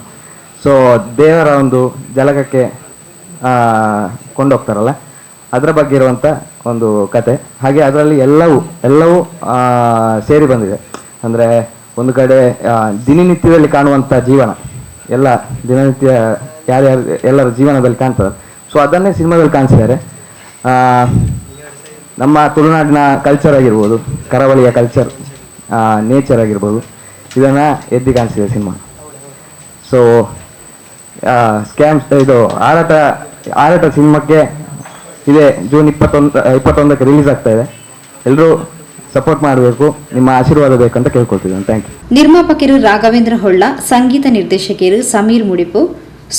ಸೊ ದೇವರ ಒಂದು ಜಲಕಕ್ಕೆ ಕೊಂಡೋಗ್ತಾರಲ್ಲ, ಅದರ ಬಗ್ಗೆ ಇರುವಂಥ ಒಂದು ಕತೆ. ಹಾಗೆ ಅದರಲ್ಲಿ ಎಲ್ಲವೂ ಸೇರಿ ಬಂದಿದೆ. ಅಂದರೆ ಒಂದು ಕಡೆ ದಿನನಿತ್ಯದಲ್ಲಿ ಕಾಣುವಂಥ ಜೀವನ, ಎಲ್ಲ ದಿನನಿತ್ಯ ಎಲ್ಲರ ಜೀವನದಲ್ಲಿ ಕಾಣ್ತದೆ. ಸೊ ಅದನ್ನೇ ಸಿನಿಮಾದಲ್ಲಿ ಕಾಣಿಸಿದ್ದಾರೆ. ನಮ್ಮ ತುಳುನಾಡಿನ ಕಲ್ಚರ್ ಆಗಿರ್ಬೋದು, ಕರಾವಳಿಯ ಕಲ್ಚರ್, ನೇಚರ್ ಆಗಿರ್ಬೋದು, ಇದನ್ನು ಎದ್ದು ಕಾಣಿಸಿದೆ ಸಿನಿಮಾ. ಸೊ ಇದು ಆರಾಟ ಸಿನಿಮಾಕ್ಕೆ ಇದೇ ಜೂನ್ 21ಕ್ಕೆ ರಿಲೀಸ್ ಆಗ್ತಾ ಇದೆ. ಎಲ್ಲರೂ ಸಪೋರ್ಟ್ ಮಾಡಬೇಕು, ನಿಮ್ಮ ಆಶೀರ್ವಾದ ಬೇಕಂತ ಕೇಳ್ಕೊಳ್ತಿದ್ದೇನೆ. Thank you. ನಿರ್ಮಾಪಕರು ರಾಘವೇಂದ್ರ ಹೊಳ್ಳ, ಸಂಗೀತ ನಿರ್ದೇಶಕರು ಸಮೀರ್ ಮುಡಿಪು,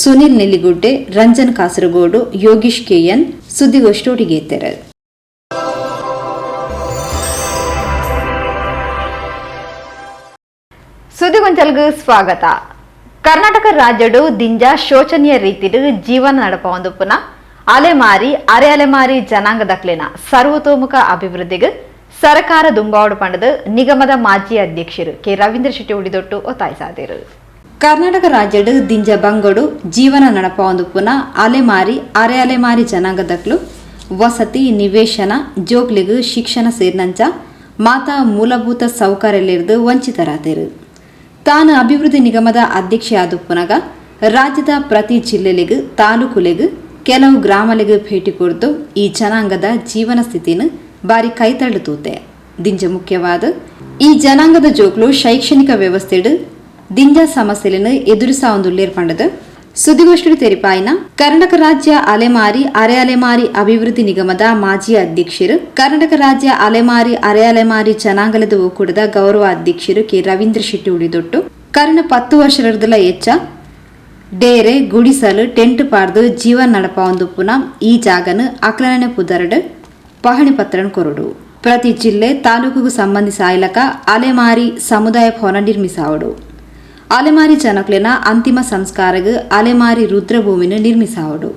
ಸುನಿಲ್ ನೆಲ್ಲಿಗುಡ್ಡೆ, ರಂಜನ್ ಕಾಸರಗೋಡು, ಯೋಗೀಶ್ KN ಸುದ್ದಿಗೋಷ್ಠಿಗೆ ಎತ್ತಾರೆ. ಸುದ್ದಿಗೊಂಚಲ್ಗೂ ಸ್ವಾಗತ. ಕರ್ನಾಟಕ ರಾಜ್ಯಡು ದಿಂಜ ಶೋಚನೀಯ ರೀತಿಡು ಜೀವನ ನಡಪೊಂದುಪುನ ಅಲೆಮಾರಿ ಅರೆ ಅಲೆಮಾರಿ ಜನಾಂಗದಕ್ಲಿನ ಸರ್ವತೋಮುಖ ಅಭಿವೃದ್ಧಿಗೆ ಸರ್ಕಾರ ದುಂಬಾವಡು ಪಂಡದು ನಿಗಮದ ಮಾಜಿ ಅಧ್ಯಕ್ಷರು ಕೆ ರವೀಂದ್ರ ಶೆಟ್ಟಿ ಉಡಿದೊಟ್ಟು ಒತ್ತಾಯಿಸಿದರು. ಕರ್ನಾಟಕ ರಾಜ್ಯಡು ದಿಂಜ ಬಂಗೋಡು ಜೀವನ ನಡಪೊಂದುಪುನ ಅಲೆಮಾರಿ ಅರೆ ಅಲೆಮಾರಿ ಜನಾಂಗದಕ್ಲು ವಸತಿ ನಿವೇಶನ ಜೋಗ್ಲಿಗು ಶಿಕ್ಷಣ ಸೇರಿನಂಚ ಮಾತಾ ಮೂಲಭೂತ ಸೌಕರ್ಯಲಿರ್ದು ವಂಚಿತರಾದರು. ತಾನು ಅಭಿವೃದ್ಧಿ ನಿಗಮದ ಅಧ್ಯಕ್ಷೆ ಆದುಪ್ಪನಾಗ ರಾಜ್ಯದ ಪ್ರತಿ ಜಿಲ್ಲೆಲಿಗೂ ತಾಲೂಕುಲಿಗೂ ಕೆಲವು ಗ್ರಾಮಲಿಗೂ ಭೇಟಿ ಕೊಡ್ದು ಈ ಜನಾಂಗದ ಜೀವನ ಸ್ಥಿತಿನ ಬಾರಿ ಕೈತಳ್ಳುತ್ತೂತೆ. ದಿಂಜ ಮುಖ್ಯವಾದ ಈ ಜನಾಂಗದ ಜೋಕ್ಲು ಶೈಕ್ಷಣಿಕ ವ್ಯವಸ್ಥೆಡು ದಿಂಜ ಸಮಸ್ಯೆలను ಎದುರಿಸಾವಂದುಲ್ಲೇರ್ಪಂಡದು. ಸುದ್ದಿಗೋಷ್ಠಿ ತೆರಿಪಾಯಿನ ಕರ್ನಾಟಕ ರಾಜ್ಯ ಅಲೆಮಾರಿ ಅರೆ ಅಲೆಮಾರಿ ಅಭಿವೃದ್ಧಿ ನಿಗಮದ ಮಾಜಿ ಅಧ್ಯಕ್ಷರು, ಕರ್ನಾಟಕ ರಾಜ್ಯ ಅಲೆಮಾರಿ ಅರೆ ಅಲೆಮಾರಿ ಜನಾಂಗದ ಒಕ್ಕೂಟದ ಗೌರವ ಅಧ್ಯಕ್ಷರು ಕೆ ರವೀಂದ್ರ ಶೆಟ್ಟಿ ಉಳಿದೊಟ್ಟು ಕರ್ಣ 10 ವರ್ಷದ ಎಚ್ಚ ಡೇರೆ ಗುಡಿಸಲು ಟೆಂಟ್ ಪಾರ್ದು ಜೀವನ ನಡಪಾವಂದು ಪುನಃ ಈ ಜಾಗನು ಅಕ್ಲನೆ ಪುದರಡು ಪಹಣಿ ಪತ್ರನ ಕೊರಡು. ಪ್ರತಿ ಜಿಲ್ಲೆ ತಾಲೂಕಿಗೂ ಸಂಬಂಧಿಸ ಆಯ್ಲಕ ಅಲೆಮಾರಿ ಸಮುದಾಯ ಭವನ ನಿರ್ಮಿಸಾವಡು. ಅಲೆಮಾರಿ ಜನಕ್ಲಿನ ಅಂತಿಮ ಸಂಸ್ಕಾರಗೂ ಅಲೆಮಾರಿ ರುದ್ರಭೂಮಿನ ನಿರ್ಮಿಸಾವಡು.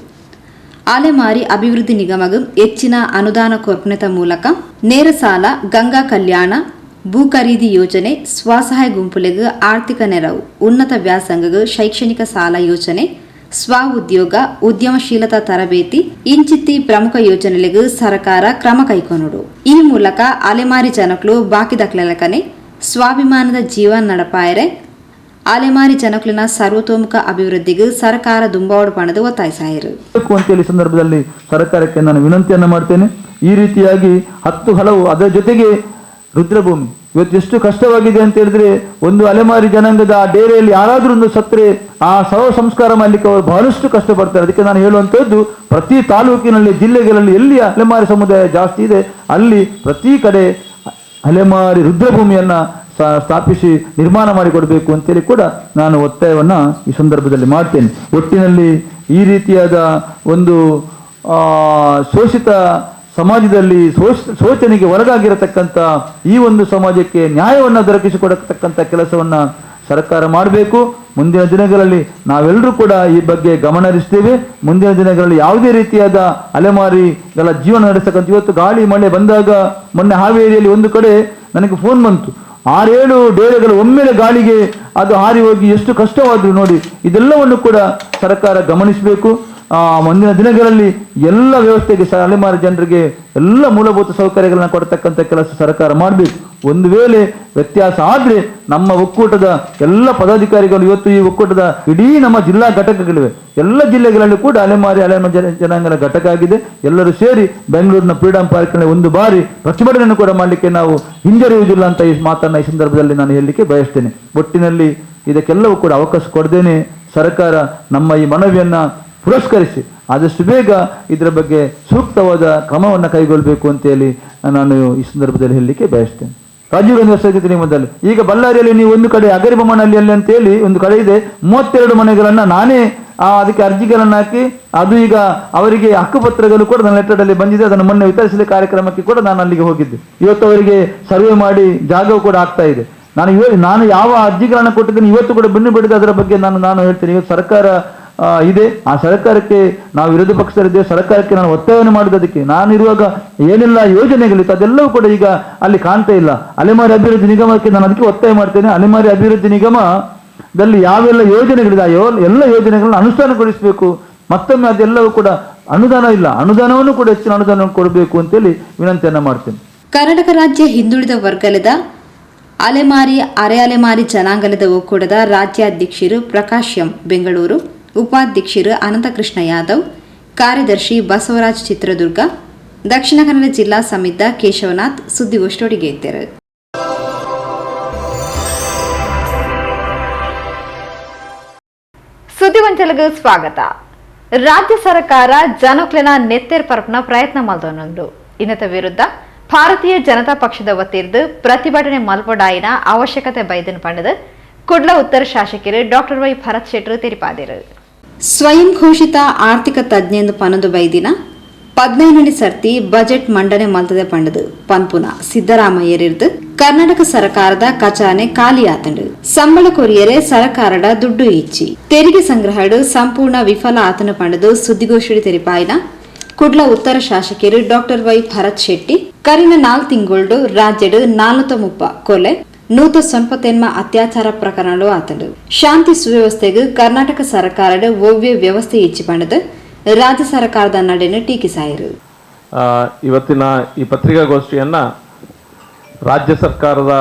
ಅಲೆಮಾರಿ ಅಭಿವೃದ್ಧಿ ನಿಗಮಗೂ ಹೆಚ್ಚಿನ ಅನುದಾನ ಕೊರ್ಪಣೆತ ಮೂಲಕ ನೇರ ಸಾಲ, ಗಂಗಾ ಕಲ್ಯಾಣ, ಭೂ ಖರೀದಿ ಯೋಜನೆ, ಸ್ವಸಹಾಯ ಗುಂಪುಲಿಗೂ ಆರ್ಥಿಕ ನೆರವು, ಉನ್ನತ ವ್ಯಾಸಂಗಗೂ ಶೈಕ್ಷಣಿಕ ಸಾಲ ಯೋಜನೆ, ಸ್ವ ಉದ್ಯೋಗ, ಉದ್ಯಮಶೀಲತಾ ತರಬೇತಿ ಇಂಚಿತ್ತಿ ಪ್ರಮುಖ ಯೋಜನೆಗಳಿಗೂ ಸರ್ಕಾರ ಕ್ರಮ ಕೈಗೊಳ್ಳುವುದು. ಈ ಮೂಲಕ ಅಲೆಮಾರಿ ಜನಕ್ಲು ಬಾಕಿದಕ್ಲೆಲಕನೆ ಸ್ವಾಭಿಮಾನದ ಜೀವನ ನಡಪಾಯರೆ ಅಲೆಮಾರಿ ಜನಕ್ಲಿನ ಸರ್ವತೋಮುಖ ಅಭಿವೃದ್ಧಿಗೂ ಸರ್ಕಾರ ದುಂಬಾವಡು ಪಣದು ಒತ್ತಾಯಿಸಾಯಿರು ಅಂತೇಳಿ ಸಂದರ್ಭದಲ್ಲಿ ಸರ್ಕಾರಕ್ಕೆ ನಾನು ವಿನಂತಿಯನ್ನು ಮಾಡ್ತೇನೆ. ಈ ರೀತಿಯಾಗಿ 10 ಹಲವು ಅದರ ಜೊತೆಗೆ ರುದ್ರಭೂಮಿ ಇವತ್ತು ಎಷ್ಟು ಕಷ್ಟವಾಗಿದೆ ಅಂತ ಹೇಳಿದ್ರೆ, ಒಂದು ಅಲೆಮಾರಿ ಜನಾಂಗದ ಆ ಡೇರೆಯಲ್ಲಿ ಯಾರಾದ್ರೂ ಒಂದು ಸತ್ರೆ ಆ ಶವ ಸಂಸ್ಕಾರ ಮಾಡ್ಲಿಕ್ಕೆ ಅವರು ಬಹಳಷ್ಟು ಕಷ್ಟಪಡ್ತಾರೆ. ಅದಕ್ಕೆ ನಾನು ಹೇಳುವಂತದ್ದು, ಪ್ರತಿ ತಾಲೂಕಿನಲ್ಲಿ ಜಿಲ್ಲೆಗಳಲ್ಲಿ ಎಲ್ಲಿ ಅಲೆಮಾರಿ ಸಮುದಾಯ ಜಾಸ್ತಿ ಇದೆ ಅಲ್ಲಿ ಪ್ರತಿ ಕಡೆ ಅಲೆಮಾರಿ ರುದ್ರಭೂಮಿಯನ್ನ ಸ್ಥಾಪಿಸಿ ನಿರ್ಮಾಣ ಮಾಡಿಕೊಡಬೇಕು ಅಂತೇಳಿ ಕೂಡ ನಾನು ಒತ್ತಾಯವನ್ನ ಈ ಸಂದರ್ಭದಲ್ಲಿ ಮಾಡ್ತೇನೆ. ಒಟ್ಟಿನಲ್ಲಿ ಈ ರೀತಿಯಾದ ಒಂದು ಶೋಷಿತ ಸಮಾಜದಲ್ಲಿ ಶೋಚನೆಗೆ ಒಳಗಾಗಿರತಕ್ಕಂಥ ಈ ಒಂದು ಸಮಾಜಕ್ಕೆ ನ್ಯಾಯವನ್ನು ದೊರಕಿಸಿಕೊಡತಕ್ಕಂಥ ಕೆಲಸವನ್ನ ಸರ್ಕಾರ ಮಾಡಬೇಕು. ಮುಂದಿನ ದಿನಗಳಲ್ಲಿ ನಾವೆಲ್ಲರೂ ಕೂಡ ಈ ಬಗ್ಗೆ ಗಮನ ಹರಿಸ್ತೇವೆ. ಮುಂದಿನ ದಿನಗಳಲ್ಲಿ ಯಾವುದೇ ರೀತಿಯಾದ ಅಲೆಮಾರಿಗಳ ಜೀವನ ನಡೆಸತಕ್ಕಂಥ, ಇವತ್ತು ಗಾಳಿ ಮಳೆ ಬಂದಾಗ ಮೊನ್ನೆ ಹಾವೇರಿಯಲ್ಲಿ ಒಂದು ಕಡೆ ನನಗೆ ಫೋನ್ ಬಂತು, 6-7 ಡೇರೆಗಳು ಒಮ್ಮೆಲೆ ಗಾಳಿಗೆ ಅದು ಹಾರಿ ಹೋಗಿ ಎಷ್ಟು ಕಷ್ಟವಾದ್ರು ನೋಡಿ. ಇದೆಲ್ಲವನ್ನು ಕೂಡ ಸರ್ಕಾರ ಗಮನಿಸಬೇಕು. ಮುಂದಿನ ದಿನಗಳಲ್ಲಿ ಎಲ್ಲ ವ್ಯವಸ್ಥೆಗೆ ಅಲೆಮಾರಿ ಜನರಿಗೆ ಎಲ್ಲ ಮೂಲಭೂತ ಸೌಕರ್ಯಗಳನ್ನ ಕೊಡತಕ್ಕಂಥ ಕೆಲಸ ಸರ್ಕಾರ ಮಾಡಬೇಕು. ಒಂದು ವೇಳೆ ವ್ಯತ್ಯಾಸ ಆದ್ರೆ ನಮ್ಮ ಒಕ್ಕೂಟದ ಎಲ್ಲ ಪದಾಧಿಕಾರಿಗಳು, ಇವತ್ತು ಈ ಒಕ್ಕೂಟದ ಇಡೀ ನಮ್ಮ ಜಿಲ್ಲಾ ಘಟಕಗಳಿವೆ, ಎಲ್ಲ ಜಿಲ್ಲೆಗಳಲ್ಲಿ ಕೂಡ ಅಲೆಮಾರಿ ಜನಾಂಗದ ಘಟಕ ಆಗಿದೆ. ಎಲ್ಲರೂ ಸೇರಿ ಬೆಂಗಳೂರಿನ ಫ್ರೀಡಂ ಪಾರ್ಕ್ನಲ್ಲಿ ಒಂದು ಬಾರಿ ಪ್ರತಿಭಟನೆಯನ್ನು ಕೂಡ ಮಾಡಲಿಕ್ಕೆ ನಾವು ಹಿಂಜರಿಯುವುದಿಲ್ಲ ಅಂತ ಈ ಮಾತನ್ನ ಈ ಸಂದರ್ಭದಲ್ಲಿ ನಾನು ಹೇಳಲಿಕ್ಕೆ ಬಯಸ್ತೇನೆ. ಒಟ್ಟಿನಲ್ಲಿ ಇದಕ್ಕೆಲ್ಲವೂ ಕೂಡ ಅವಕಾಶ ಕೊಡದೇನೆ ಸರ್ಕಾರ ನಮ್ಮ ಈ ಮನವಿಯನ್ನ ಪುರಸ್ಕರಿಸಿ ಆದಷ್ಟು ಬೇಗ ಇದರ ಬಗ್ಗೆ ಸೂಕ್ತವಾದ ಕ್ರಮವನ್ನು ಕೈಗೊಳ್ಳಬೇಕು ಅಂತೇಳಿ ನಾನು ಈ ಸಂದರ್ಭದಲ್ಲಿ ಹೇಳಲಿಕ್ಕೆ ಬಯಸ್ತೇನೆ. ರಾಜೀವ್ ಗಾಂಧಿ ವಸತಿ ನಿಗಮದಲ್ಲಿ ಈಗ ಬಳ್ಳಾರಿಯಲ್ಲಿ ನೀವು ಒಂದು ಕಡೆ ಅಗರಿಬೊಮ್ಮನಹಳ್ಳಿ ಅಂತ ಹೇಳಿ ಒಂದು ಕಡೆ ಇದೆ, 32 ಮನೆಗಳನ್ನ ನಾನೇ ಅದಕ್ಕೆ ಅರ್ಜಿಗಳನ್ನು ಹಾಕಿ ಅದು ಈಗ ಅವರಿಗೆ ಹಕ್ಕುಪತ್ರಗಳು ಕೂಡ ನನ್ನ ಲೆಟರ್ನಲ್ಲಿ ಬಂದಿದೆ. ಅದನ್ನು ಮೊನ್ನೆ ವಿತರಿಸಲಿ ಕಾರ್ಯಕ್ರಮಕ್ಕೆ ಕೂಡ ನಾನು ಅಲ್ಲಿಗೆ ಹೋಗಿದ್ದೆ. ಇವತ್ತು ಅವರಿಗೆ ಸರ್ವೆ ಮಾಡಿ ಜಾಗವು ಕೂಡ ಆಗ್ತಾ ಇದೆ. ನಾನು ಯಾವ ಅರ್ಜಿಗಳನ್ನು ಕೊಟ್ಟಿದ್ದೇನೆ ಇವತ್ತು ಕೂಡ ಬಿಡಿದ ಅದರ ಬಗ್ಗೆ ನಾನು ಹೇಳ್ತೇನೆ. ಇವತ್ತು ಸರ್ಕಾರ ಇದೆ, ಆ ಸರ್ಕಾರಕ್ಕೆ ನಾವು ವಿರೋಧ ಪಕ್ಷದಲ್ಲಿದ್ದೇವೆ, ಸರ್ಕಾರಕ್ಕೆ ನಾನು ಒತ್ತಾಯವನ್ನು ಮಾಡಿದ್ದಕ್ಕೆ ನಾನಿರುವಾಗ ಏನೆಲ್ಲ ಯೋಜನೆಗಳಿತ್ತು ಅದೆಲ್ಲವೂ ಕೂಡ ಈಗ ಅಲ್ಲಿ ಕಾಣ್ತಾ ಇಲ್ಲ. ಅಲೆಮಾರಿ ಅಭಿವೃದ್ಧಿ ನಿಗಮಕ್ಕೆ ನಾನು ಅದಕ್ಕೆ ಒತ್ತಾಯ ಮಾಡ್ತೇನೆ. ಅಲೆಮಾರಿ ಅಭಿವೃದ್ಧಿ ನಿಗಮದಲ್ಲಿ ಯಾವೆಲ್ಲ ಯೋಜನೆಗಳಿದೆಯೋ ಎಲ್ಲ ಯೋಜನೆಗಳನ್ನ ಅನುಷ್ಠಾನಗೊಳಿಸಬೇಕು. ಮತ್ತೊಮ್ಮೆ ಅದೆಲ್ಲವೂ ಕೂಡ ಅನುದಾನ ಇಲ್ಲ, ಅನುದಾನವನ್ನು ಕೂಡ ಹೆಚ್ಚಿನ ಅನುದಾನ ಕೊಡಬೇಕು ಅಂತೇಳಿ ವಿನಂತಿಯನ್ನ ಮಾಡ್ತೇನೆ. ಕರ್ನಾಟಕ ರಾಜ್ಯ ಹಿಂದುಳಿದ ವರ್ಗದ ಅಲೆಮಾರಿ ಅರೆ ಅಲೆಮಾರಿ ಜನಾಂಗದ ಒಕ್ಕೂಟದ ರಾಜ್ಯಾಧ್ಯಕ್ಷರು ಪ್ರಕಾಶ್ ಎಂ ಬೆಂಗಳೂರು, ಉಪಾಧ್ಯಕ್ಷರು ಅನಂತಕೃಷ್ಣ ಯಾದವ್, ಕಾರ್ಯದರ್ಶಿ ಬಸವರಾಜ್ ಚಿತ್ರದುರ್ಗ, ದಕ್ಷಿಣ ಕನ್ನಡ ಜಿಲ್ಲಾ ಸಮಿತ ಕೇಶವನಾಥ್ ಸುದ್ದಿಗೋಷ್ಠಿಗೆ ಇದ್ದರು. ಸುದ್ದಿಗೊಂಚಲಿಗೆ ಸ್ವಾಗತ. ರಾಜ್ಯ ಸರ್ಕಾರ ಜನಕ್ಲೆನ ನೆತ್ತೆರ್ ಪರಪ್ನ ಪ್ರಯತ್ನ ಮಲ್ದೊಂದು ಇನ್ನತ ವಿರುದ್ಧ ಭಾರತೀಯ ಜನತಾ ಪಕ್ಷದ ವತಿರ್ದು ಪ್ರತಿಭಟನೆ ಮಲ್ಪೊಡಾಯಿನ ಅವಶ್ಯಕತೆ ಬೈದನ್ ಪಂಡದು ಕುಡ್ಲ ಉತ್ತರ ಶಾಸಕರು ಡಾಕ್ಟರ್ ವೈ ಭರತ್ ಶೆಟ್ಟರು ತೆರಿಪಾದಿರು. ಸ್ವಯಂ ಘೋಷಿತ ಆರ್ಥಿಕ ತಜ್ಞೆಂದು ಪನದು ಬೈದಿನ 15ನೇ ಸರ್ತಿ ಬಜೆಟ್ ಮಂಡನೆ ಮಲ್ತದೆ ಪಂಡದು ಪನ್ಪುನ ಸಿದ್ದರಾಮಯ್ಯರಿರ್ದು ಕರ್ನಾಟಕ ಸರ್ಕಾರದ ಖಜಾನೆ ಖಾಲಿ ಆತಂಡು ಸಂಬಳ ಕೊರಿಯರೆ ಸರ್ಕಾರದ ದುಡ್ಡು ಇಚ್ಚಿ ತೆರಿಗೆ ಸಂಗ್ರಹಡು ಸಂಪೂರ್ಣ ವಿಫಲ ಆತನು ಪಂಡದು ಸುದ್ದಿಗೋಷ್ಠಿ ತೆರಿಪಾಯಿನ ಕುಡ್ಲ ಉತ್ತರ ಶಾಸಕರು ಡಾಕ್ಟರ್ ವೈ ಭರತ್ ಶೆಟ್ಟಿ ಕರಿನ 4 ತಿಂಗಳು ರಾಜ್ಯಡು 430 ಕೊಲೆ 190 ಅತ್ಯಾಚಾರ ಪ್ರಕರಣಗಳು ಆತಂಡು ಶಾಂತಿ ಸುವ್ಯವಸ್ಥೆಗೂ ಕರ್ನಾಟಕ ಸರ್ಕಾರದ ಓವ್ಯ ವ್ಯವಸ್ಥೆ ಇಚ್ಚಿ ಪಂಡದು ರಾಜ್ಯ ಸರ್ಕಾರದ ನಡೆಯನ್ನು ಟೀಕಿಸಾಯಿರು. ಇವತ್ತಿನ ಈ ಪತ್ರಿಕಾಗೋಷ್ಠಿಯನ್ನು ರಾಜ್ಯ ಸರ್ಕಾರದ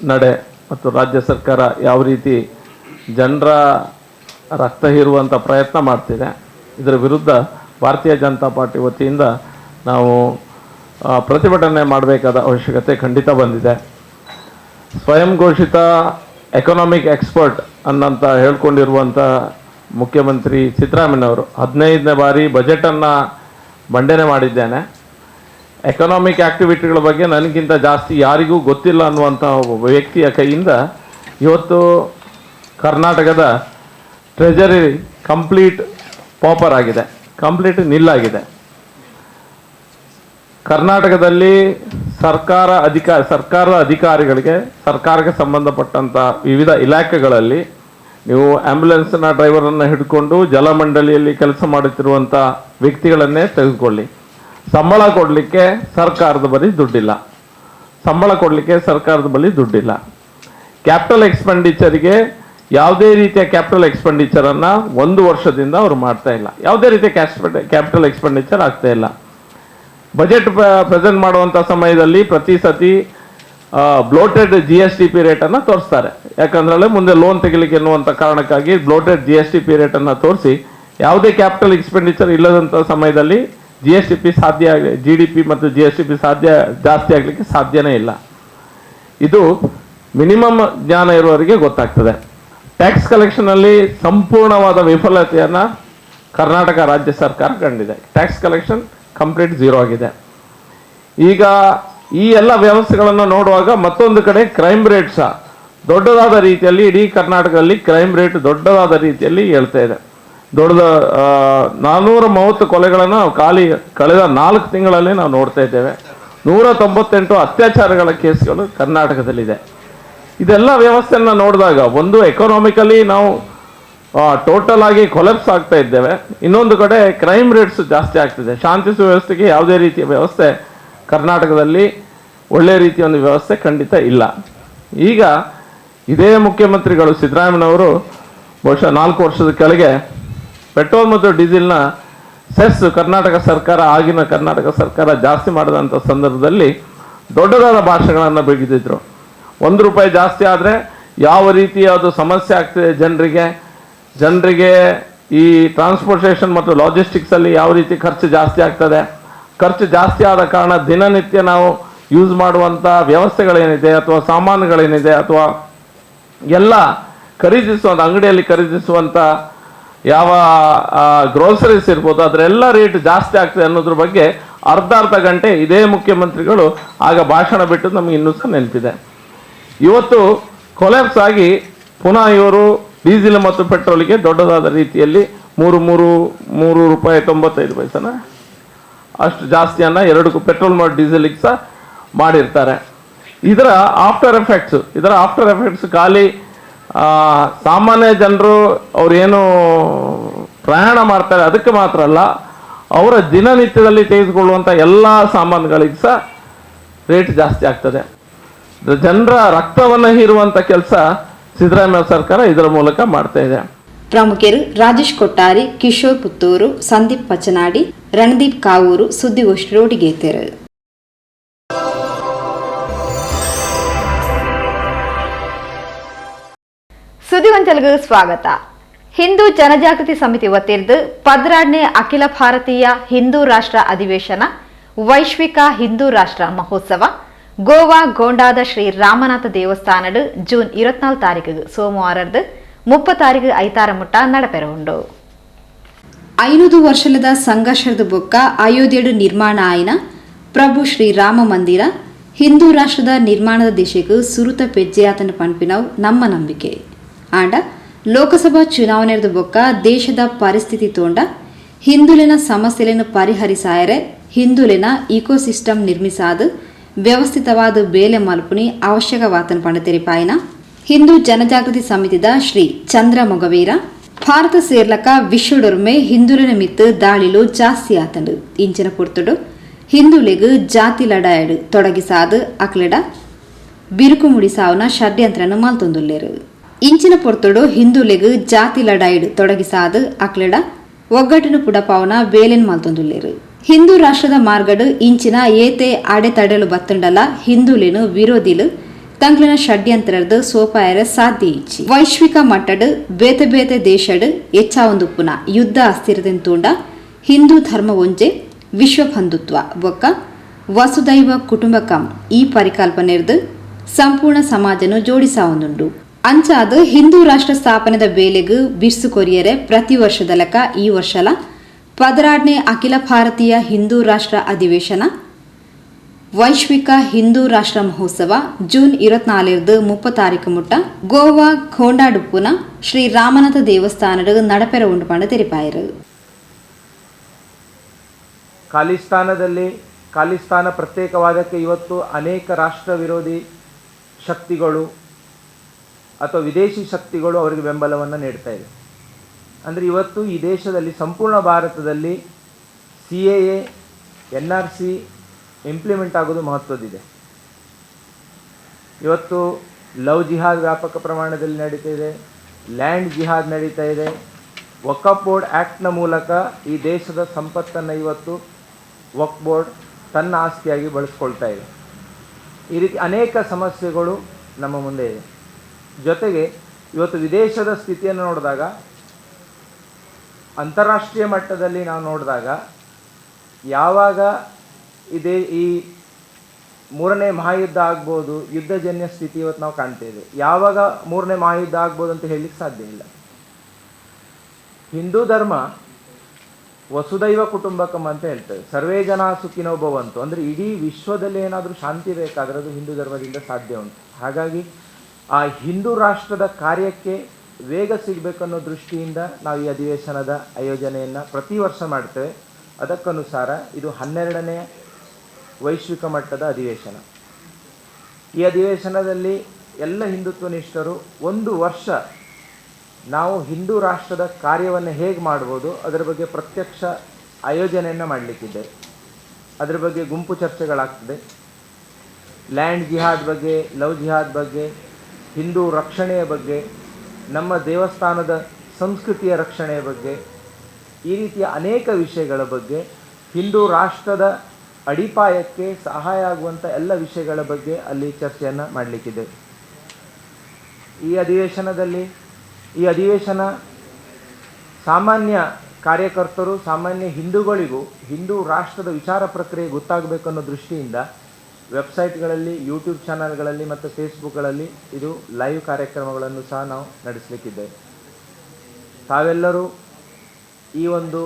ನಡೆ ಮತ್ತು ರಾಜ್ಯ ಸರ್ಕಾರ ಯಾವ ರೀತಿ ಜನರ ರಕ್ತ ಹೀರುವಂಥ ಪ್ರಯತ್ನ ಮಾಡ್ತಿದೆ, ಇದರ ವಿರುದ್ಧ ಭಾರತೀಯ ಜನತಾ ಪಾರ್ಟಿ ವತಿಯಿಂದ ನಾವು ಪ್ರತಿಭಟನೆ ಮಾಡಬೇಕಾದ ಅವಶ್ಯಕತೆ ಖಂಡಿತ ಬಂದಿದೆ. ಸ್ವಯಂ ಘೋಷಿತ ಎಕನಾಮಿಕ್ ಎಕ್ಸ್ಪರ್ಟ್ ಅನ್ನಂತ ಹೇಳ್ಕೊಂಡಿರುವಂಥ ಮುಖ್ಯಮಂತ್ರಿ ಸಿದ್ದರಾಮಯ್ಯನವರು 15ನೇ ಬಾರಿ ಬಜೆಟನ್ನು ಮಂಡನೆ ಮಾಡಿದ್ದೇನೆ. ಎಕನಾಮಿಕ್ ಆ್ಯಕ್ಟಿವಿಟಿಗಳ ಬಗ್ಗೆ ನನಗಿಂತ ಜಾಸ್ತಿ ಯಾರಿಗೂ ಗೊತ್ತಿಲ್ಲ ಅನ್ನುವಂಥ ಒಬ್ಬ ವ್ಯಕ್ತಿಯ ಕೈಯಿಂದ ಇವತ್ತು ಕರ್ನಾಟಕದ ಟ್ರೆಜರಿ ಕಂಪ್ಲೀಟ್ ಪಾಪರ್ ಆಗಿದೆ, ಕಂಪ್ಲೀಟ್ ನಿಲ್ಲಾಗಿದೆ. ಕರ್ನಾಟಕದಲ್ಲಿ ಸರ್ಕಾರದ ಅಧಿಕಾರಿಗಳಿಗೆ, ಸರ್ಕಾರಕ್ಕೆ ಸಂಬಂಧಪಟ್ಟಂಥ ವಿವಿಧ ಇಲಾಖೆಗಳಲ್ಲಿ ನೀವು ಆ್ಯಂಬುಲೆನ್ಸ್ನ ಡ್ರೈವರನ್ನು ಹಿಡ್ಕೊಂಡು ಜಲಮಂಡಳಿಯಲ್ಲಿ ಕೆಲಸ ಮಾಡುತ್ತಿರುವಂಥ ವ್ಯಕ್ತಿಗಳನ್ನೇ ತೆಗೆದುಕೊಳ್ಳಿ. ಸಂಬಳ ಕೊಡಲಿಕ್ಕೆ ಸರ್ಕಾರದ ಬಳಿ ದುಡ್ಡಿಲ್ಲ. ಕ್ಯಾಪಿಟಲ್ ಎಕ್ಸ್ಪೆಂಡಿಚರ್ಗೆ ಯಾವುದೇ ರೀತಿಯ ಕ್ಯಾಪಿಟಲ್ ಎಕ್ಸ್ಪೆಂಡಿಚರನ್ನು 1 ವರ್ಷದಿಂದ ಅವರು ಮಾಡ್ತಾ ಇಲ್ಲ. ಯಾವುದೇ ರೀತಿಯ ಕ್ಯಾಪಿಟಲ್ ಎಕ್ಸ್ಪೆಂಡಿಚರ್ ಆಗ್ತಾ ಇಲ್ಲ. ಬಜೆಟ್ ಪ್ರೆಸೆಂಟ್ ಮಾಡುವಂಥ ಸಮಯದಲ್ಲಿ ಪ್ರತಿ ಸತಿ ಬ್ಲೋಟೆಡ್ GSTP ರೇಟನ್ನು ತೋರಿಸ್ತಾರೆ. ಯಾಕಂದ್ರೆ ಮುಂದೆ ಲೋನ್ ತೆಗಿಲಿಕ್ಕೆ ಎನ್ನುವಂಥ ಕಾರಣಕ್ಕಾಗಿ ಬ್ಲೋಟೆಡ್ GSTP ರೇಟನ್ನು ತೋರಿಸಿ ಯಾವುದೇ ಕ್ಯಾಪಿಟಲ್ ಎಕ್ಸ್ಪೆಂಡಿಚರ್ ಇಲ್ಲದಂಥ ಸಮಯದಲ್ಲಿ GDP ಮತ್ತು GSTP ಜಾಸ್ತಿ ಆಗಲಿಕ್ಕೆ ಸಾಧ್ಯನೇ ಇಲ್ಲ. ಇದು ಮಿನಿಮಮ್ ಜ್ಞಾನ ಇರುವವರಿಗೆ ಗೊತ್ತಾಗ್ತದೆ. ಟ್ಯಾಕ್ಸ್ ಕಲೆಕ್ಷನಲ್ಲಿ ಸಂಪೂರ್ಣವಾದ ವಿಫಲತೆಯನ್ನು ಕರ್ನಾಟಕ ರಾಜ್ಯ ಸರ್ಕಾರ ಕಂಡಿದೆ. ಟ್ಯಾಕ್ಸ್ ಕಲೆಕ್ಷನ್ ಕಂಪ್ಲೀಟ್ 0 ಆಗಿದೆ. ಈಗ ಈ ಎಲ್ಲ ವ್ಯವಸ್ಥೆಗಳನ್ನು ನೋಡುವಾಗ ಮತ್ತೊಂದು ಕಡೆ ಕ್ರೈಮ್ ರೇಟ್ ಸಹ ದೊಡ್ಡದಾದ ರೀತಿಯಲ್ಲಿ, ಇಡೀ ಕರ್ನಾಟಕದಲ್ಲಿ ಕ್ರೈಮ್ ರೇಟ್ ದೊಡ್ಡದಾದ ರೀತಿಯಲ್ಲಿ ಹೇಳ್ತಾ ಇದೆ. 430 ಕೊಲೆಗಳನ್ನು ನಾವು ಕಳೆದ 4 ತಿಂಗಳಲ್ಲಿ ನಾವು ನೋಡ್ತಾ ಇದ್ದೇವೆ. 198 ಅತ್ಯಾಚಾರಗಳ ಕೇಸ್ಗಳು ಕರ್ನಾಟಕದಲ್ಲಿದೆ. ಇದೆಲ್ಲ ವ್ಯವಸ್ಥೆಯನ್ನು ನೋಡಿದಾಗ ಒಂದು ಎಕನಾಮಿಕಲಿ ನಾವು ಟೋಟಲ್ ಆಗಿ ಕೊಲೆಪ್ಸ್ ಆಗ್ತಾ ಇದ್ದೇವೆ, ಇನ್ನೊಂದು ಕಡೆ ಕ್ರೈಮ್ ರೇಟ್ಸ್ ಜಾಸ್ತಿ ಆಗ್ತಿದೆ. ಶಾಂತಿ ಸುವ್ಯವಸ್ಥೆಗೆ ಯಾವುದೇ ರೀತಿಯ ವ್ಯವಸ್ಥೆ ಕರ್ನಾಟಕದಲ್ಲಿ ಒಳ್ಳೆಯ ರೀತಿಯ ಒಂದು ವ್ಯವಸ್ಥೆ ಖಂಡಿತ ಇಲ್ಲ. ಈಗ ಇದೇ ಮುಖ್ಯಮಂತ್ರಿಗಳು ಸಿದ್ದರಾಮಯ್ಯನವರು ಬಹುಶಃ 4 ವರ್ಷದ ಕೆಳಗೆ ಪೆಟ್ರೋಲ್ ಮತ್ತು ಡೀಸೆಲ್ನ ಸೆಸ್ ಆಗಿನ ಕರ್ನಾಟಕ ಸರ್ಕಾರ ಜಾಸ್ತಿ ಮಾಡಿದಂಥ ಸಂದರ್ಭದಲ್ಲಿ ದೊಡ್ಡದಾದ ಭಾಷಣಗಳನ್ನು ಬಿಗಿದಿದ್ರು. ₹1 ಜಾಸ್ತಿ ಆದರೆ ಯಾವ ರೀತಿಯ ಅದು ಸಮಸ್ಯೆ ಆಗ್ತಿದೆ ಜನರಿಗೆ ಈ ಟ್ರಾನ್ಸ್ಪೋರ್ಟೇಷನ್ ಮತ್ತು ಲಾಜಿಸ್ಟಿಕ್ಸಲ್ಲಿ ಯಾವ ರೀತಿ ಖರ್ಚು ಜಾಸ್ತಿ ಆಗ್ತದೆ. ಖರ್ಚು ಜಾಸ್ತಿ ಆದ ಕಾರಣ ದಿನನಿತ್ಯ ನಾವು ಯೂಸ್ ಮಾಡುವಂಥ ವ್ಯವಸ್ಥೆಗಳೇನಿದೆ ಅಥವಾ ಸಾಮಾನುಗಳೇನಿದೆ ಅಥವಾ ಎಲ್ಲ ಅಂಗಡಿಯಲ್ಲಿ ಖರೀದಿಸುವಂಥ ಯಾವ ಗ್ರೋಸರೀಸ್ ಇರ್ಬೋದು ಅದರೆಲ್ಲ ರೇಟ್ ಜಾಸ್ತಿ ಆಗ್ತದೆ ಅನ್ನೋದ್ರ ಬಗ್ಗೆ ಅರ್ಧ ಗಂಟೆ ಇದೇ ಮುಖ್ಯಮಂತ್ರಿಗಳು ಆಗ ಭಾಷಣ ಬಿಟ್ಟು ನಮಗೆ ಇನ್ನೂ ಸಹ ನೆನಪಿದೆ. ಇವತ್ತು ಕೊಲ್ಯಾಪ್ಸ್ ಆಗಿ ಪುನಃ ಇವರು ಡೀಸೆಲ್ ಮತ್ತು ಪೆಟ್ರೋಲಿಗೆ ದೊಡ್ಡದಾದ ರೀತಿಯಲ್ಲಿ ₹3.95 ಅಷ್ಟು ಜಾಸ್ತಿಯನ್ನು 2 ಪೆಟ್ರೋಲ್ ಮತ್ತು ಡೀಸೆಲಿಗೆ ಸಹ ಮಾಡಿರ್ತಾರೆ. ಇದರ ಆಫ್ಟರ್ ಎಫೆಕ್ಟ್ಸ್ ಖಾಲಿ ಸಾಮಾನ್ಯ ಜನರು ಅವ್ರೇನು ಪ್ರಯಾಣ ಮಾಡ್ತಾರೆ ಅದಕ್ಕೆ ಮಾತ್ರ ಅಲ್ಲ, ಅವರ ದಿನನಿತ್ಯದಲ್ಲಿ ತೆಗೆದುಕೊಳ್ಳುವಂಥ ಎಲ್ಲ ಸಾಮಾನುಗಳಿಗೆ ಸಹ ರೇಟ್ ಜಾಸ್ತಿ ಆಗ್ತದೆ. ಜನರ ರಕ್ತವನ್ನು ಹೀರುವಂಥ ಕೆಲಸ ಸಿದ್ದರಾಮಯ್ಯ ಸರ್ಕಾರ ಇದರ ಮೂಲಕ ಮಾಡ್ತಾ ಇದೆ. ಪ್ರಮುಖರು ರಾಜೇಶ್ ಕೊಟ್ಟಾರಿ, ಕಿಶೋರ್ ಪುತ್ತೂರು, ಸಂದೀಪ್ ಪಚನಾಡಿ, ರಣದೀಪ್ ಕಾವೂರು ಸುದ್ದಿಗೋಷ್ಠಿಯೊಟ್ಟಿಗೆ ಇದ್ದರು. ಸುದ್ದಿಗೊಂಚಲ್ಗೆ ಸ್ವಾಗತ. ಹಿಂದೂ ಜನಜಾಗೃತಿ ಸಮಿತಿ ವತಿಯಿಂದ 12ನೇ ಅಖಿಲ ಭಾರತೀಯ ಹಿಂದೂ ರಾಷ್ಟ್ರ ಅಧಿವೇಶನ ವೈಶ್ವಿಕ ಹಿಂದೂ ರಾಷ್ಟ್ರ ಮಹೋತ್ಸವ ಗೋವಾ ಗೋಂಡಾದ ಶ್ರೀ ರಾಮನಾಥ ದೇವಸ್ಥಾನಡು ಜೂನ್ 24 ತಾರೀಕು ಸೋಮವಾರದ 30 ತಾರೀಕು ಐತಾರ ಮುಟ್ಟ ನಡಪೆರವುಂಡು. 500 ವರ್ಷದ ಸಂಘರ್ಷದ ಬೊಕ್ಕ ಅಯೋಧ್ಯೆಡು ನಿರ್ಮಾಣ ಆಯ್ನ ಪ್ರಭು ಶ್ರೀ ರಾಮ ಮಂದಿರ ಹಿಂದೂ ರಾಷ್ಟ್ರದ ನಿರ್ಮಾಣದ ದಿಶೆಗೂ ಸುರುತ ಪೆಜ್ಜೆಯಾತನ ಪಂಪಿನವು ನಮ್ಮ ನಂಬಿಕೆ. ಆಂಡ ಲೋಕಸಭಾ ಚುನಾವಣೆದ ಬೊಕ್ಕ ದೇಶದ ಪರಿಸ್ಥಿತಿ ತೋಂಡ ಹಿಂದುಲಿನ ಸಮಸ್ಯೆಗಳನ್ನು ಪರಿಹರಿಸಾಯರೆ ಹಿಂದುಲಿನ ಇಕೋಸಿಸ್ಟಮ್ ನಿರ್ಮಿಸಾದ ವ್ಯವಸ್ಥಿತವಾದ ಬೇಲೆ ಮಲ್ಪುನಿ ಅವಶ್ಯಕವಾತನ ಪಂಡತೆರಿಪಾಯಿನ ಹಿಂದೂ ಜನಜಾಗೃತಿ ಸಮಿತಿದ ಶ್ರೀ ಚಂದ್ರ ಮೊಗವೀರ ಭಾರತ ಸೇರ್ಲಕ ವಿಶ್ವಡೊರ್ಮೆ ಹಿಂದುಲಿನ ಮಿತ್ತು ದಾಳಿಲು ಜಾಸ್ತಿ ಆತಂಡು ಇಂಚಿನ ಪುರ್ತುಡು ಹಿಂದುಳಿಗು ಜಾತಿ ಲಡಾಯಡು ತೊಡಗಿಸಾದ ಅಕ್ಲೆಡ ಬಿರುಕು ಮುಡಿಸಾವನ ಷಡ್ಯಂತ್ರನ ಮಲ್ತೊಂದುಲ್ಲೇರು. ಇಂಚಿನ ಪೊರ್ತುಡು ಹಿಂದುಳಿಗು ಜಾತಿ ಲಡಾಯಡು ತೊಡಗಿಸಾದ ಅಕ್ಲೆಡ ಒಗ್ಗಟ್ಟಿನ ಪುಡಪಾವನ ಬೇಲೆನ್ ಮಲ್ತೊಂದುಲ್ಲೇರು. ಹಿಂದೂ ರಾಷ್ಟ್ರದ ಮಾರ್ಗಡು ಇಂಚಿನ ಏತೆ ಅಡೆತಡೆಲು ಬತ್ತಂಡಲ ಹಿಂದೂಲಿನು ವಿರೋಧಿಲು ತಂಗ್ಲಿನ ಷಡ್ಯಂತ್ರದ ಸೋಪಾಯರ ಸಾಧ್ಯ ಇಚ್ಚಿ ವೈಶ್ವಿಕ ಮಟ್ಟಡು ಬೇತೆ ಬೇತೆ ದೇಶಡು ಹೆಚ್ಚಾವೊಂದುಪ್ಪುನ ಯುದ್ಧ ಅಸ್ಥಿರತೆನ್ ತೂಂಡ ಹಿಂದೂ ಧರ್ಮ ಒಂಜೆ ವಿಶ್ವ ಬಂಧುತ್ವ ಬೊಕ್ಕ ವಸುದೈವ ಕುಟುಂಬಕಂ ಈ ಪರಿಕಲ್ಪನೆರ್ದು ಸಂಪೂರ್ಣ ಸಮಾಜನು ಜೋಡಿಸಾವೊಂದುಂಡು ಅಂಚಾದು ಹಿಂದೂ ರಾಷ್ಟ್ರ ಸ್ಥಾಪನೆದ ಬೇಲೆಗೂ ಬಿರ್ಸು ಕೊರಿಯರೆ ಪ್ರತಿ ವರ್ಷದ ಲೆಕ್ಕ ಈ ವರ್ಷಲ 16ನೇ ಅಖಿಲ ಭಾರತೀಯ ಹಿಂದೂ ರಾಷ್ಟ್ರ ಅಧಿವೇಶನ ವೈಶ್ವಿಕ ಹಿಂದೂ ರಾಷ್ಟ್ರ ಮಹೋತ್ಸವ ಜೂನ್ 24-30 ಮುಟ್ಟ ಗೋವಾ ಖೋಂಡಾಡುಪ್ಪುನ ಶ್ರೀ ರಾಮನಾಥ ದೇವಸ್ಥಾನದ ನಡಪೆರ ಉಂಡು ಪಂಡ ತೆರಿಪಾಯರು. ಖಾಲಿಸ್ತಾನ ಪ್ರತ್ಯೇಕವಾದಕ್ಕೆ ಇವತ್ತು ಅನೇಕ ರಾಷ್ಟ್ರ ವಿರೋಧಿ ಶಕ್ತಿಗಳು ಅಥವಾ ವಿದೇಶಿ ಶಕ್ತಿಗಳು ಅವರಿಗೆ ಬೆಂಬಲವನ್ನು ನೀಡ್ತಾ ಇದೆ. ಅಂದರೆ ಇವತ್ತು ಈ ದೇಶದಲ್ಲಿ ಸಂಪೂರ್ಣ ಭಾರತದಲ್ಲಿ CAA NRC ಇಂಪ್ಲಿಮೆಂಟ್ ಆಗೋದು ಮಹತ್ವದಿದೆ. ಇವತ್ತು ಲವ್ ಜಿಹಾದ್ ವ್ಯಾಪಕ ಪ್ರಮಾಣದಲ್ಲಿ ನಡೀತಾ ಇದೆ, ಲ್ಯಾಂಡ್ ಜಿಹಾದ್ ನಡೀತಾ ಇದೆ. ವಕ್ಫ್ ಬೋರ್ಡ್ ಆ್ಯಕ್ಟ್ನ ಮೂಲಕ ಈ ದೇಶದ ಸಂಪತ್ತನ್ನು ಇವತ್ತು ವಕ್ಫ್ ಬೋರ್ಡ್ ತನ್ನ ಆಸ್ತಿಯಾಗಿ ಬಳಸ್ಕೊಳ್ತಾ ಇದೆ. ಈ ರೀತಿ ಅನೇಕ ಸಮಸ್ಯೆಗಳು ನಮ್ಮ ಮುಂದೆ ಇದೆ. ಜೊತೆಗೆ ಇವತ್ತು ವಿದೇಶದ ಸ್ಥಿತಿಯನ್ನು ನೋಡಿದಾಗ, ಅಂತಾರಾಷ್ಟ್ರೀಯ ಮಟ್ಟದಲ್ಲಿ ನಾವು ನೋಡಿದಾಗ, ಯಾವಾಗ ಈ 3ನೇ ಮಹಾಯುದ್ಧ ಆಗ್ಬೋದು, ಯುದ್ಧಜನ್ಯ ಸ್ಥಿತಿ ಇವತ್ತು ನಾವು ಕಾಣ್ತೇವೆ. ಯಾವಾಗ 3ನೇ ಮಹಾಯುದ್ಧ ಆಗ್ಬೋದು ಅಂತ ಹೇಳಲಿಕ್ಕೆ ಸಾಧ್ಯ ಇಲ್ಲ. ಹಿಂದೂ ಧರ್ಮ ವಸುದೈವ ಕುಟುಂಬಕಂ ಅಂತ ಹೇಳ್ತೇವೆ. ಸರ್ವೇ ಜನ ಸುಖಿನೋ ಭವಂತು. ಅಂದರೆ ಇಡೀ ವಿಶ್ವದಲ್ಲಿ ಏನಾದರೂ ಶಾಂತಿ ಬೇಕಾದರೆ ಅದು ಹಿಂದೂ ಧರ್ಮದಿಂದ ಸಾಧ್ಯ ಉಂಟು. ಹಾಗಾಗಿ ಆ ಹಿಂದೂ ರಾಷ್ಟ್ರದ ಕಾರ್ಯಕ್ಕೆ ವೇಗ ಸಿಗಬೇಕನ್ನೋ ದೃಷ್ಟಿಯಿಂದ ನಾವು ಈ ಅಧಿವೇಶನದ ಆಯೋಜನೆಯನ್ನು ಪ್ರತಿ ವರ್ಷ ಮಾಡ್ತೇವೆ. ಅದಕ್ಕನುಸಾರ ಇದು 12ನೇ ವೈಶ್ವಿಕ ಮಟ್ಟದ ಅಧಿವೇಶನ. ಈ ಅಧಿವೇಶನದಲ್ಲಿ ಎಲ್ಲ ಹಿಂದುತ್ವನಿಷ್ಠರು ಒಂದು ವರ್ಷ ನಾವು ಹಿಂದೂ ರಾಷ್ಟ್ರದ ಕಾರ್ಯವನ್ನು ಹೇಗೆ ಮಾಡ್ಬೋದು ಅದರ ಬಗ್ಗೆ ಪ್ರತ್ಯಕ್ಷ ಆಯೋಜನೆಯನ್ನು ಮಾಡಲಿಕ್ಕಿದೆ. ಅದರ ಬಗ್ಗೆ ಗುಂಪು ಚರ್ಚೆಗಳಾಗ್ತದೆ. ಲ್ಯಾಂಡ್ ಜಿಹಾದ್ ಬಗ್ಗೆ, ಲವ್ ಜಿಹಾದ್ ಬಗ್ಗೆ, ಹಿಂದೂ ರಕ್ಷಣೆಯ ಬಗ್ಗೆ, ನಮ್ಮ ದೇವಸ್ಥಾನದ ಸಂಸ್ಕೃತಿಯ ರಕ್ಷಣೆಯ ಬಗ್ಗೆ, ಈ ರೀತಿಯ ಅನೇಕ ವಿಷಯಗಳ ಬಗ್ಗೆ, ಹಿಂದೂ ರಾಷ್ಟ್ರದ ಅಡಿಪಾಯಕ್ಕೆ ಸಹಾಯ ಆಗುವಂಥ ಎಲ್ಲ ವಿಷಯಗಳ ಬಗ್ಗೆ ಅಲ್ಲಿ ಚರ್ಚೆಯನ್ನು ಮಾಡಲಿಕ್ಕಿದೆ. ಈ ಅಧಿವೇಶನ ಸಾಮಾನ್ಯ ಕಾರ್ಯಕರ್ತರು, ಸಾಮಾನ್ಯ ಹಿಂದೂಗಳಿಗೂ ಹಿಂದೂ ರಾಷ್ಟ್ರದ ವಿಚಾರ ಪ್ರಕ್ರಿಯೆ ಗೊತ್ತಾಗಬೇಕನ್ನೋ ದೃಷ್ಟಿಯಿಂದ ವೆಬ್ಸೈಟ್ಗಳಲ್ಲಿ, ಯೂಟ್ಯೂಬ್ ಚಾನಲ್ಗಳಲ್ಲಿ ಮತ್ತು ಫೇಸ್ಬುಕ್ಗಳಲ್ಲಿ ಇದು ಲೈವ್ ಕಾರ್ಯಕ್ರಮಗಳನ್ನು ಸಹ ನಾವು ನಡೆಸಲಿಕ್ಕಿದ್ದೇವೆ. ತಾವೆಲ್ಲರೂ ಈ ಒಂದು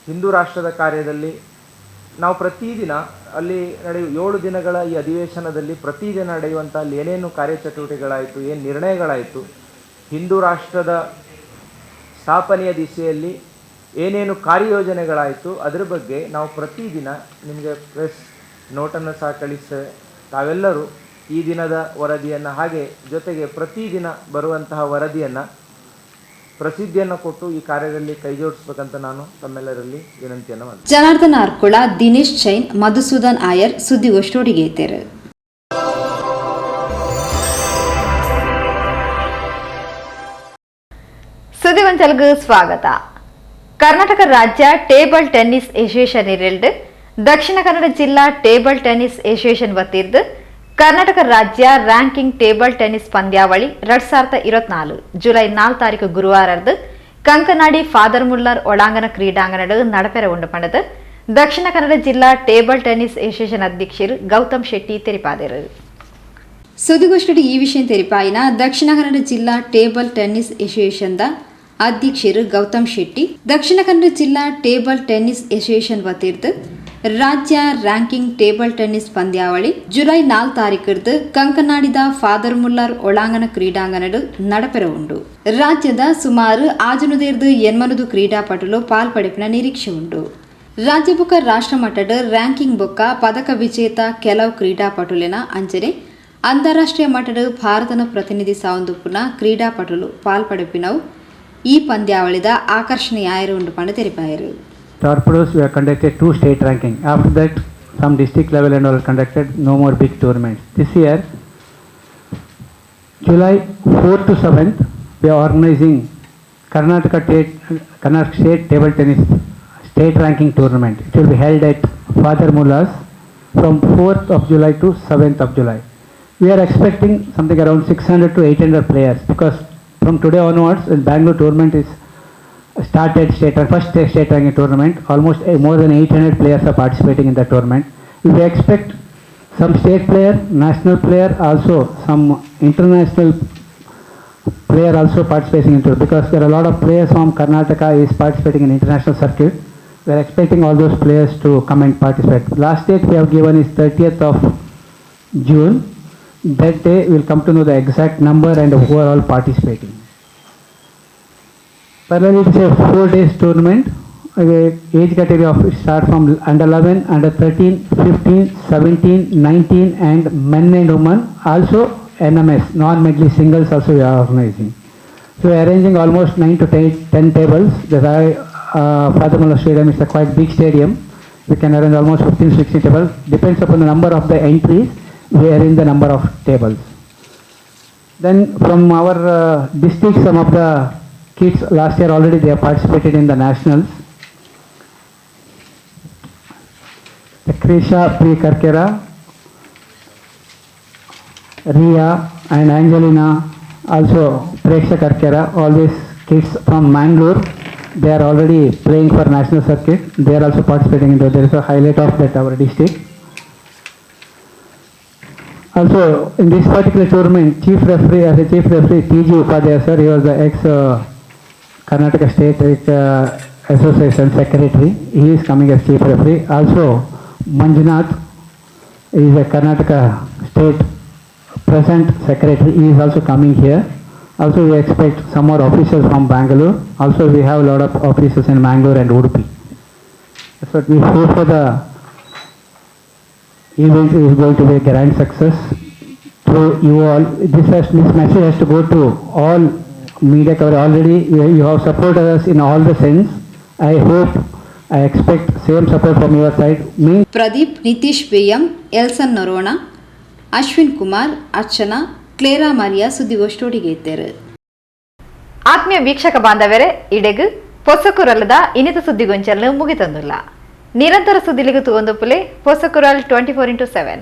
ಹಿಂದೂ ರಾಷ್ಟ್ರದ ಕಾರ್ಯದಲ್ಲಿ ನಾವು ಪ್ರತಿದಿನ ಅಲ್ಲಿ 7 ದಿನಗಳ ಈ ಅಧಿವೇಶನದಲ್ಲಿ ಪ್ರತಿದಿನ ನಡೆಯುವಂಥ ಅಲ್ಲಿ ಏನೇನು ಕಾರ್ಯಚಟುವಟಿಕೆಗಳಾಯಿತು, ಏನು ನಿರ್ಣಯಗಳಾಯಿತು, ಹಿಂದೂ ರಾಷ್ಟ್ರದ ಸ್ಥಾಪನೆಯ ದಿಸೆಯಲ್ಲಿ ಏನೇನು ಕಾರ್ಯಯೋಜನೆಗಳಾಯಿತು ಅದರ ಬಗ್ಗೆ ನಾವು ಪ್ರತಿದಿನ ನಿಮಗೆ ಪ್ರೆಸ್ ನೋಟನ್ನು ಸಹ ಕಳಿಸ್ತೇವೆ. ತಾವೆಲ್ಲರೂ ಈ ದಿನದ ವರದಿಯನ್ನು, ಹಾಗೆ ಜೊತೆಗೆ ಪ್ರತಿದಿನ ಬರುವಂತಹ ವರದಿಯನ್ನು ಪ್ರಸಿದ್ಧಿಯನ್ನು ಕೊಟ್ಟು ಈ ಕಾರ್ಯದಲ್ಲಿ ಕೈಜೋಡಿಸಬೇಕಂತ ನಾನು ತಮ್ಮೆಲ್ಲರಲ್ಲಿ ವಿನಂತಿಯನ್ನು ಮಾಡ್ತೀನಿ. ಜನಾರ್ದನ ಅರ್ಕುಳ, ದಿನೇಶ್ ಜೈನ್, ಮಧುಸೂದನ್ ಆಯರ್ ಸುದ್ದಿಗೋಷ್ಠಿಗೆ ಇದ್ದಾರೆ. ಸುದ್ದಿವಂಚಲ್ಗೆ ಸ್ವಾಗತ. ಕರ್ನಾಟಕ ರಾಜ್ಯ table tennis association ಇರಲ್ಡ್ Dakshina Kannada ಜಿಲ್ಲಾ ಟೇಬಲ್ ಟೆನ್ನಿಸ್ ಅಸೋಸಿಯೇಷನ್ ವತಿರ್ದು ಕರ್ನಾಟಕ ರಾಜ್ಯ ರ್ಯಾಂಕಿಂಗ್ ಟೇಬಲ್ ಟೆನ್ನಿಸ್ ಪಂದ್ಯಾವಳಿ 2024 ಜುಲೈ 4 ಗುರುವಾರದ್ದು ಕಂಕನಾಡಿ ಫಾದರ್ ಮುಲ್ಲರ್ ಒಳಾಂಗಣ ಕ್ರೀಡಾಂಗಣದ ನಡಪೆರ ಉಂಡು ಪಂಡದು ದಕ್ಷಿಣ ಕನ್ನಡ ಜಿಲ್ಲಾ ಟೇಬಲ್ ಟೆನ್ನಿಸ್ ಅಸೋಸಿಯೇಷನ್ ಅಧ್ಯಕ್ಷರು ಗೌತಮ್ ಶೆಟ್ಟಿ ತೆರಿಪಾದರು. ಸುದ್ದಿಗೋಷ್ಠಿಯಲ್ಲಿ ಈ ವಿಷಯ ತೆರಿಪಾಯಿನ ದಕ್ಷಿಣ ಕನ್ನಡ ಜಿಲ್ಲಾ ಟೇಬಲ್ ಟೆನ್ನಿಸ್ ಅಸೋಸಿಯೇಷನ್ದ ಅಧ್ಯಕ್ಷರು ಗೌತಮ್ ಶೆಟ್ಟಿ, ದಕ್ಷಿಣ ಕನ್ನಡ ಜಿಲ್ಲಾ ಟೇಬಲ್ ಟೆನ್ನಿಸ್ ಅಸೋಸಿಯೇಷನ್ ವತಿರ್ದು ರಾಜ್ಯ ರ್ಯಾಂಕಿಂಗ್ ಟೇಬಲ್ ಟೆನ್ನಿಸ್ ಪಂದ್ಯಾವಳಿ ಜುಲೈ 4 ಕಂಕನಾಡಿದ ಫಾದರ್ ಮುಲ್ಲರ್ ಒಳಾಂಗಣ ಕ್ರೀಡಾಂಗಣಡು ನಡಪೆರ ಉಂಡು. ರಾಜ್ಯದ ಸುಮಾರು 680 ಕ್ರೀಡಾಪಟುಲು ಪಾಲ್ಪಡಿಪಿನ ನಿರೀಕ್ಷೆ ಉಂಡು. ರಾಜ್ಯ ಬೊಕ್ಕ ರಾಷ್ಟ್ರ ಮಟ್ಟದ ರ್ಯಾಂಕಿಂಗ್ ಬೊಕ್ಕ ಪದಕ ವಿಜೇತ ಕೆಲವು ಕ್ರೀಡಾಪಟುಲಿನ ಅಂಚನೆ ಅಂತಾರಾಷ್ಟ್ರೀಯ ಮಟ್ಟದ ಭಾರತನ ಪ್ರತಿನಿಧಿಸಾವಂದುಪ್ಪುನ ಕ್ರೀಡಾಪಟುಲು ಪಾಲ್ಪಡಿಪಿನವು ಈ ಪಂದ್ಯಾವಳಿದ ಆಕರ್ಷಣೀಯ ಉಂಡು ಪಂಡ ತೆರಿಪಾಯರು. Torpedoes we have conducted 2 state ranking. After that, some district level and all conducted. No more big tournaments. This year, July 4th to 7th, we are organizing Karnataka State Table Tennis state ranking tournament. It will be held at Father Mullah's from 4th of July to 7th of July. We are expecting something around 600 to 800 players because from today onwards, the Bangalore tournament is started first state ranking tournament. Almost more than 800 players are participating in the tournament. We expect some state player, national player, also some international player also participating into it because there are a lot of players from Karnataka is participating in international circuit. We are expecting all those players to come and participate. Last date we have given is 30th of June. That day we will come to know the exact number and who are all participating. Parallelly, it is a 4 days tournament. Age category of start from under 11, under 13, 15, 17, 19 and men and women. Also NMS, non-medley singles also we are organizing. So we are arranging almost 9 to 10 tables. Father Mullah Stadium is a quite big stadium. We can arrange almost 15-16 tables. Depends upon the number of the entries, we arrange the number of tables. Then from our district, some of the kids last year already they have participated in the nationals. The Krisha P. Karkera, Ria and Angelina, also Preksha Karkera, all these kids from Mangalore, they are already playing for national circuit. They are also participating in there is a highlight of that our district. Also in this particular tournament, chief referee T.G. Upadhyaya sir, he was the ex-Karnataka State Association Secretary. He is coming as chief referee. Also Manjunath is a Karnataka State present secretary. He is also coming here. Also we expect some more officers from Bangalore. Also we have a lot of officers in Mangalore and Udupi. That's what we hope for the event is going to be a grand success. Through you all, this message has to go to all media cover. Already you have supported us in all the sense. I expect same support from your side. Pradeep, Nitish Beyam, Elson Noronha, Ashwin Kumar, Archana, Clara Maria ಸುದ್ದಿಗೋಷ್ಠಿಗೆ ಇದ್ದಾರೆ. ಆತ್ಮೀಯ ವೀಕ್ಷಕ ಬಾಂಧವರೇ, ಇಡೆಗು ಪೊಸಕುರಲದ ಇನ್ನಿತ ಸುದ್ದಿಗೊಂಚಲು ಮುಗಿತಂದಿಲ್ಲ. ನಿರಂತರ ಸುದ್ದಿಲಿಗೆ ತೂಗೊಂದು ಪುಲೆ ಪೊಸಕುರಲ್ 24x7.